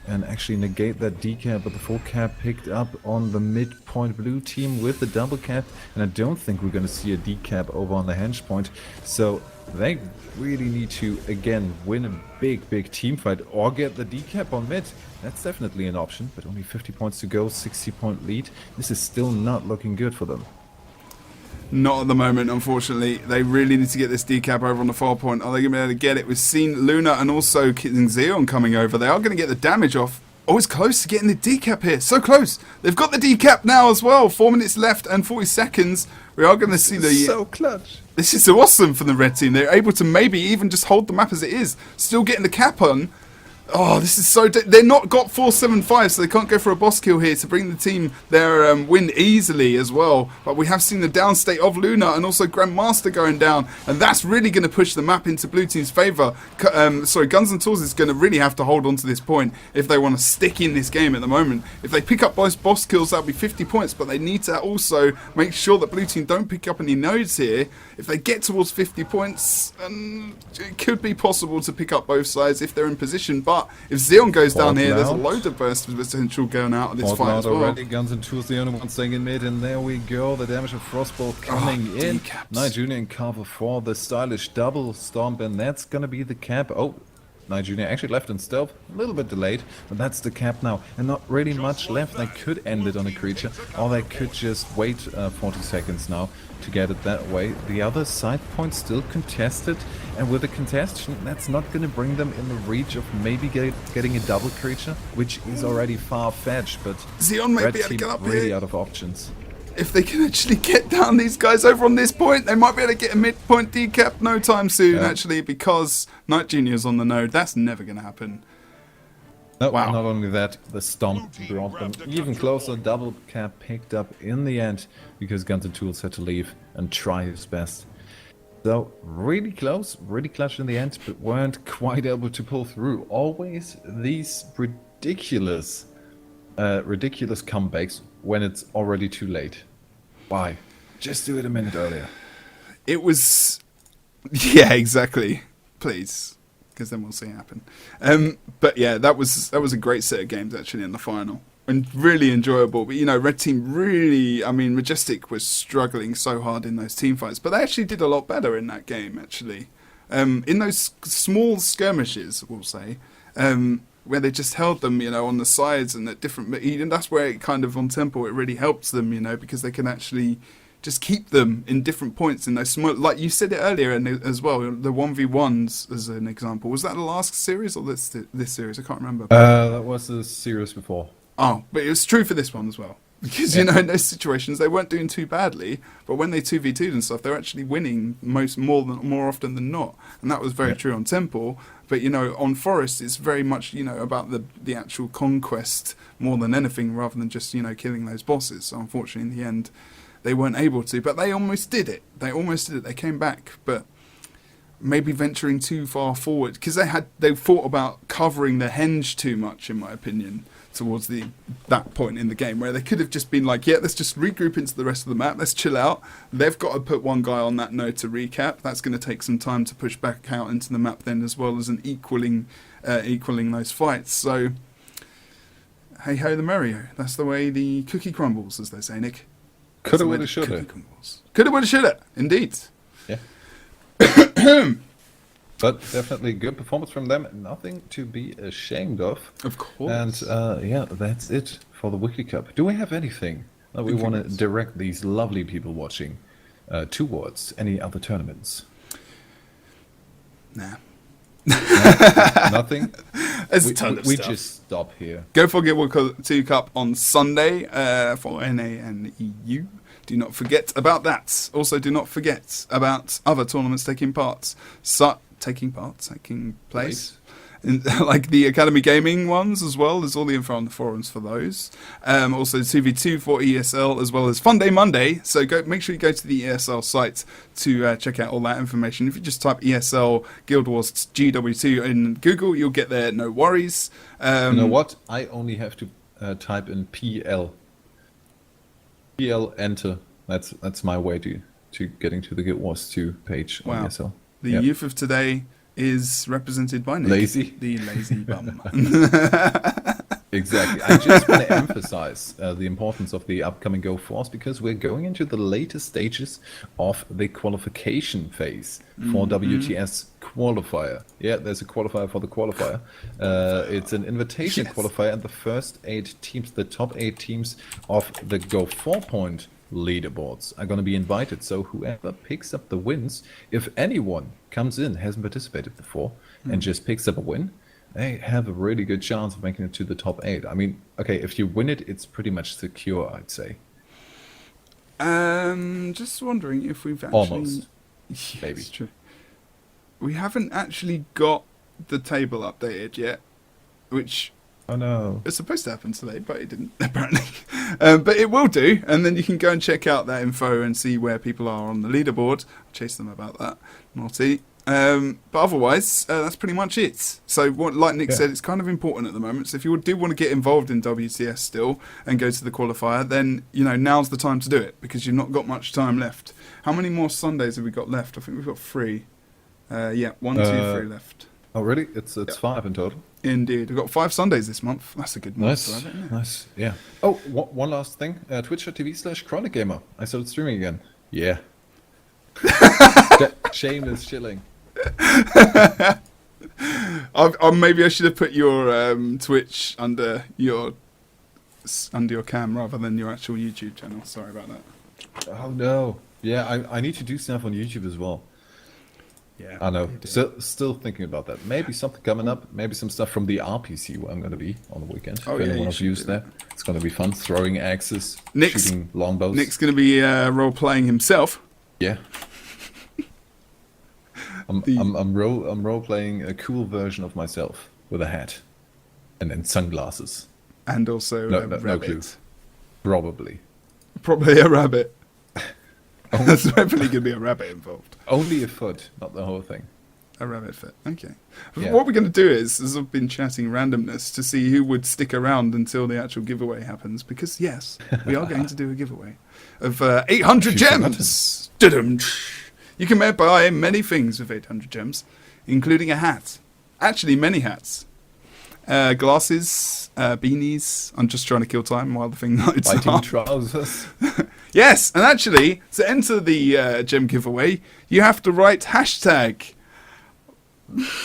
And actually negate that decap, but the full cap picked up on the midpoint blue team with the double cap, and I don't think we're going to see a decap over on the henge point, so they really need to again win a big team fight or get the decap on mid. That's definitely an option, but only 50 points to go, 60 point lead. This is still not looking good for them. Not at the moment, unfortunately. They really need to get this decap over on the 4 point. Are they going to be able to get it? We've seen Luna and also King Xeon coming over. They are going to get the damage off. Oh, it's close to getting the decap here. So close. They've got the decap now as well. 4 minutes left and 40 seconds. We are going to see the... So clutch. This is awesome for the red team. They're able to maybe even just hold the map as it is. Still getting the cap on. Oh, this is so... They're not got 4-7-5, so they can't go for a boss kill here to bring the team their win easily as well. But we have seen the downstate of Luna and also Grandmaster going down, and that's really going to push the map into blue team's favour. Guns and Tools is going to really have to hold on to this point if they want to stick in this game at the moment. If they pick up both boss kills, that'll be 50 points, but they need to also make sure that blue team don't pick up any nodes here. If they get towards 50 points, it could be possible to pick up both sides if they're in position, but if Xeon goes down here, there's a load of burst potential going out of this fight as well. Already, Guns and Tools the only one staying in mid, and there we go. The damage of Frostbolt coming in. Night Junior in cover for the stylish double stomp, and that's gonna be the cap. Oh, Night Junior actually left in stealth, a little bit delayed, but that's the cap now. And not really much left. They could end it on a creature, or they could just wait 40 seconds now to get it that way. The other side point still contested, and with a contestation, that's not going to bring them in the reach of maybe getting a double creature, which is already far-fetched, but Xeon may Red be able to team get up really here. out of options. If they can actually get down these guys over on this point, they might be able to get a mid-point decap no time soon, actually, because Night Junior's on the node. That's never going to happen. No, Wow. Not only that, the stomp brought them even closer. Double cap picked up in the end because Guns and Tools had to leave and try his best. So really close, really clutch in the end, but weren't quite able to pull through. Always these ridiculous comebacks when it's already too late. Why? Just do it a minute earlier. It was... Yeah, exactly. Please. Because then we'll see it happen. But yeah, that was a great set of games actually in the final. And really enjoyable. But you know, Red Team really... I mean, Majestic was struggling so hard in those team fights. But they actually did a lot better in that game, actually. In those small skirmishes, we'll say... where they just held them, you know, on the sides and at different... And that's where it kind of, on tempo, it really helps them, you know, because they can actually just keep them in different points in those small... Like you said it earlier as well, the 1v1s as an example. Was that the last series or this series? I can't remember. That was the series before. Oh, but it was true for this one as well. Because, you know, in those situations, they weren't doing too badly, but when they 2v2'd and stuff, they're actually winning more often than not. And that was very true on Temple. But, you know, on Forest, it's very much, you know, about the actual conquest more than anything, rather than just, you know, killing those bosses. So, unfortunately, in the end, they weren't able to. But they almost did it. They came back, but maybe venturing too far forward. Because they thought about covering the henge too much, in my opinion, towards that point in the game, where they could have just been like, yeah, let's just regroup into the rest of the map, let's chill out. They've got to put one guy on that node to recap. That's going to take some time to push back out into the map then, as well as equaling those fights. So hey ho the Mario, that's the way the cookie crumbles, as they say, Nick. Coulda, woulda, shoulda. Coulda, woulda, shoulda, indeed. Yeah. But definitely good performance from them. Nothing to be ashamed of. Of course. And yeah, that's it for the Weekly Cup. Do we have anything that we want to direct these lovely people watching towards any other tournaments? Nah. Nothing? We just stop here. Go for Guild Wars 2 Cup on Sunday for NA and EU. Do not forget about that. Also, do not forget about other tournaments taking place. Like the Academy Gaming ones as well. There's all the info on the forums for those. Also 2v2 for ESL, as well as Fun Day Monday. So make sure you go to the ESL site to check out all that information. If you just type ESL Guild Wars GW2 in Google, you'll get there, no worries. You know what? I only have to type in PL. PL enter. That's my way to getting to the Guild Wars 2 page on ESL. The youth of today is represented by Nick, lazy, the lazy bum. Exactly. I just want to emphasize the importance of the upcoming Go Force, because we're going into the later stages of the qualification phase for WTS qualifier. Yeah, there's a qualifier for the qualifier. It's an invitation qualifier, and the first 8 teams, the top 8 teams of the Go 4-point leaderboards are going to be invited. So whoever picks up the wins, if anyone comes in, hasn't participated before, and just picks up a win, they have a really good chance of making it to the top 8. I mean, okay, if you win it, it's pretty much secure, I'd say. Just wondering if we've actually... Almost. Yes, Maybe. True. We haven't actually got the table updated yet. which Oh no. it's supposed to happen today, but it didn't, apparently. But it will do, and then you can go and check out that info and see where people are on the leaderboard. I'll chase them about that. Naughty. But otherwise, that's pretty much it. So, like Nick said, it's kind of important at the moment. So, if you do want to get involved in WTS still and go to the qualifier, then now's the time to do it because you've not got much time left. How many more Sundays have we got left? I think we've got 3. 1, 2, 3 left. Oh, really? It's 5 in total. Indeed, we've got 5 Sundays this month. That's a good month. Nice, to have it, isn't it? nice. Yeah. Oh, one last thing. Twitch.tv/ChronicGamer. I started streaming again. Yeah. Shameless shilling. Maybe I should have put your Twitch under your cam rather than your actual YouTube channel. Sorry about that. Oh no. Yeah, I need to do stuff on YouTube as well. Yeah, I know. Still thinking about that. Maybe something coming up. Maybe some stuff from the RPC where I'm going to be on the weekend. Oh, if yeah, anyone you of should you's do there, it's going to be fun. Throwing axes, shooting longbows. Nick's going to be role playing himself. Yeah. I'm role playing a cool version of myself with a hat, and then sunglasses. And also No a rabbit. no clue. Probably a rabbit. There's definitely going to be a rabbit involved. only a foot, not the whole thing. A rabbit fit. Okay. Yeah. What we're going to do is, as I've been chatting randomness, to see who would stick around until the actual giveaway happens. Because, yes, we are going to do a giveaway of 800 gems. Dudum. You can buy many things with 800 gems, including a hat. Actually, many hats. Glasses, beanies. I'm just trying to kill time while the thing lights Fighting up. trousers. Yes, and actually, to enter the gem giveaway, you have to write hashtag.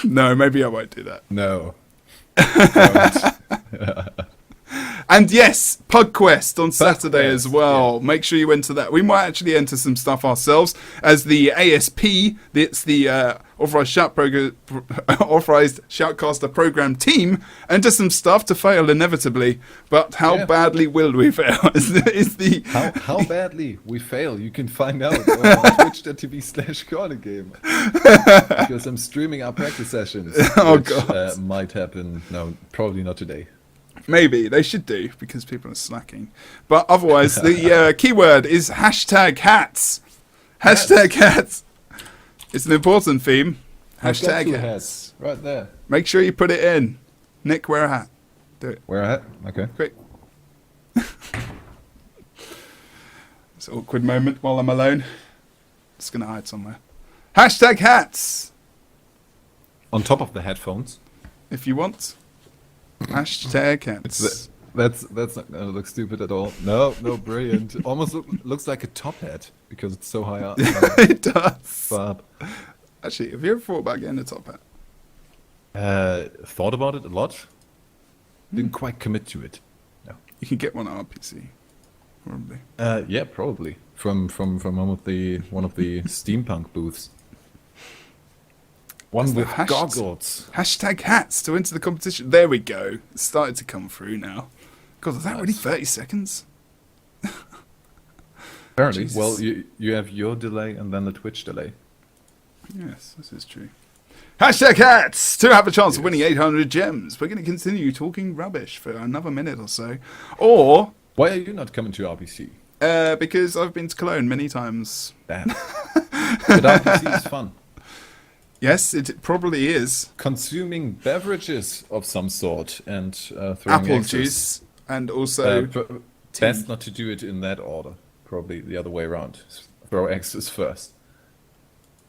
No, maybe I won't do that. No. And yes, Pug Quest on Saturday Quest, as well. Yeah. Make sure you enter that. We might actually enter some stuff ourselves as the ASP. It's the authorized shoutcaster program team. Enter some stuff to fail inevitably. But how badly will we fail? How badly we fail? You can find out on twitch.tv/ChronicGamer. Because I'm streaming our practice sessions. Oh which, God! Might happen. No, probably not today. Maybe they should do because people are slacking. But otherwise, the keyword is hashtag hats. Hashtag hats. It's an important theme. Hashtag hats. Right there. Make sure you put it in. Nick, wear a hat. Do it. Wear a hat? Okay. Quick. It's an awkward moment while I'm alone. Just going to hide somewhere. Hashtag hats. On top of the headphones. If you want. Hashtag hats. That's not gonna look stupid at all. No, brilliant. Almost looks like a top hat because it's so high up. It does. Fab. Actually, have you ever thought about getting a top hat? Thought about it a lot. Didn't quite commit to it. No. You can get one at RPC, probably. Yeah, probably from one of the steampunk booths. One with goggles. Hashtag hats to enter the competition. There we go. It's started to come through now. God, is that really 30 seconds? Apparently. Jesus. Well, you have your delay and then the Twitch delay. Yes, this is true. Hashtag hats to have a chance of winning 800 gems. We're going to continue talking rubbish for another minute or so. Or... Why are you not coming to RPC? Because I've been to Cologne many times. Damn. But RPC is fun. Yes, it probably is. Consuming beverages of some sort and throwing apple axes. juice and also best not to do it in that order. Probably the other way around. Throw axes first.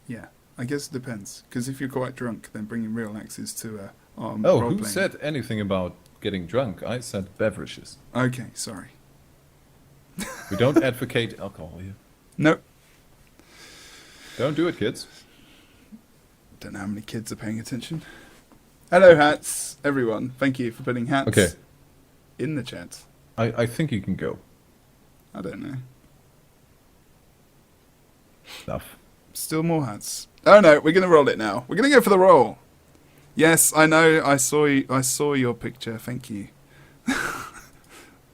Yeah, I guess it depends. Because if you're quite drunk, then bringing real axes to who said anything about getting drunk? I said beverages. Okay, sorry. We don't advocate alcohol here. Nope. Don't do it, kids. Don't know how many kids are paying attention. Hello, hats, everyone. Thank you for putting hats in the chat. I think you can go. I don't know. Enough. Still more hats. Oh no, we're gonna roll it now. We're gonna go for the roll. Yes, I know. I saw your picture. Thank you.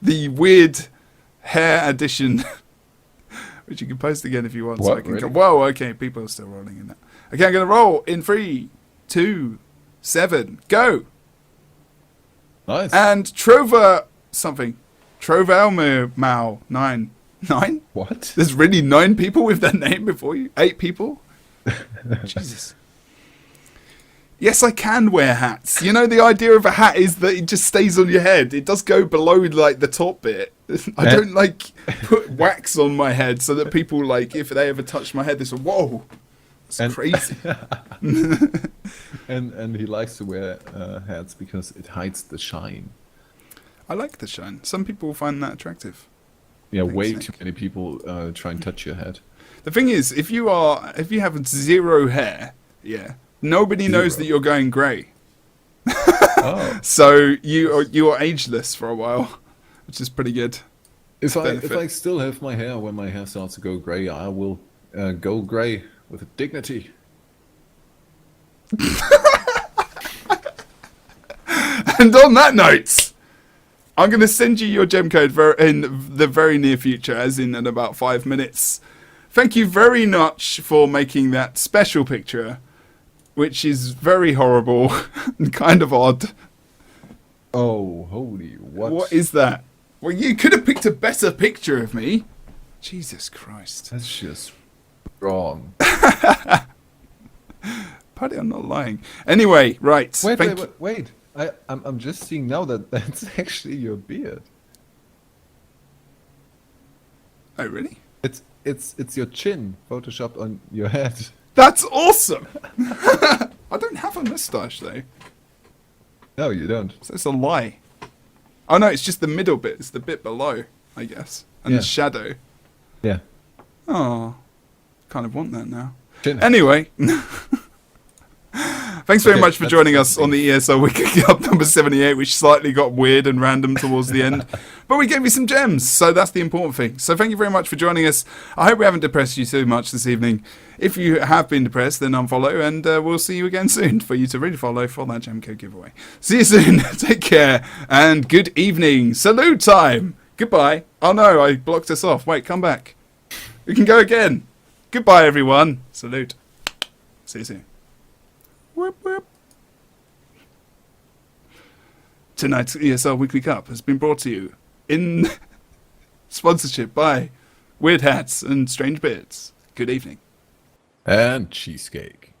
The weird hair addition, which you can post again if you want. What, So I can really? Whoa, okay. People are still rolling in that. Okay, I'm gonna roll in 3, 2, 7, go. Nice. And Trover something. Trover Mao 9. 9? What? There's really 9 people with that name before you? 8 people? Jesus. Yes, I can wear hats. You know, the idea of a hat is that it just stays on your head. It does go below, like, the top bit. I don't, like, put wax on my head so that people, like, if they ever touch my head, they say, whoa, it's crazy. and he likes to wear hats because it hides the shine. I like the shine. Some people find that attractive. Yeah, way too many people try and touch your head. The thing is, if you have 0 hair, yeah, nobody knows that you're going grey. Oh. So you are ageless for a while, which is pretty good. If I still have my hair when my hair starts to go grey, I will go grey with dignity. And on that note, I'm going to send you your gem code in the very near future, as in about 5 minutes. Thank you very much for making that special picture, which is very horrible and kind of odd. Oh, holy what? What is that? Well, you could have picked a better picture of me. Jesus Christ. That's just wrong. Paddy, I'm not lying. Anyway, right. Wait. I'm just seeing now that that's actually your beard. Oh, really? It's your chin photoshopped on your head. That's awesome! I don't have a moustache, though. No, you don't. So it's a lie. Oh, no, it's just the middle bit. It's the bit below, I guess. And the shadow. Yeah. Oh, kind of want that now. Chin. Anyway. Thanks very much for joining us on the ESL Weekly Cup number 78, which slightly got weird and random towards the end. But we gave you some gems, so that's the important thing. So thank you very much for joining us. I hope we haven't depressed you too much this evening. If you have been depressed, then unfollow, and we'll see you again soon for you to really follow for that gem code giveaway. See you soon. Take care, and good evening. Salute time. Goodbye. Oh no, I blocked us off. Wait, come back. We can go again. Goodbye, everyone. Salute. See you soon. Whoop, whoop. Tonight's ESL Weekly Cup has been brought to you in sponsorship by Weird Hats and Strange Beards. Good evening. And cheesecake.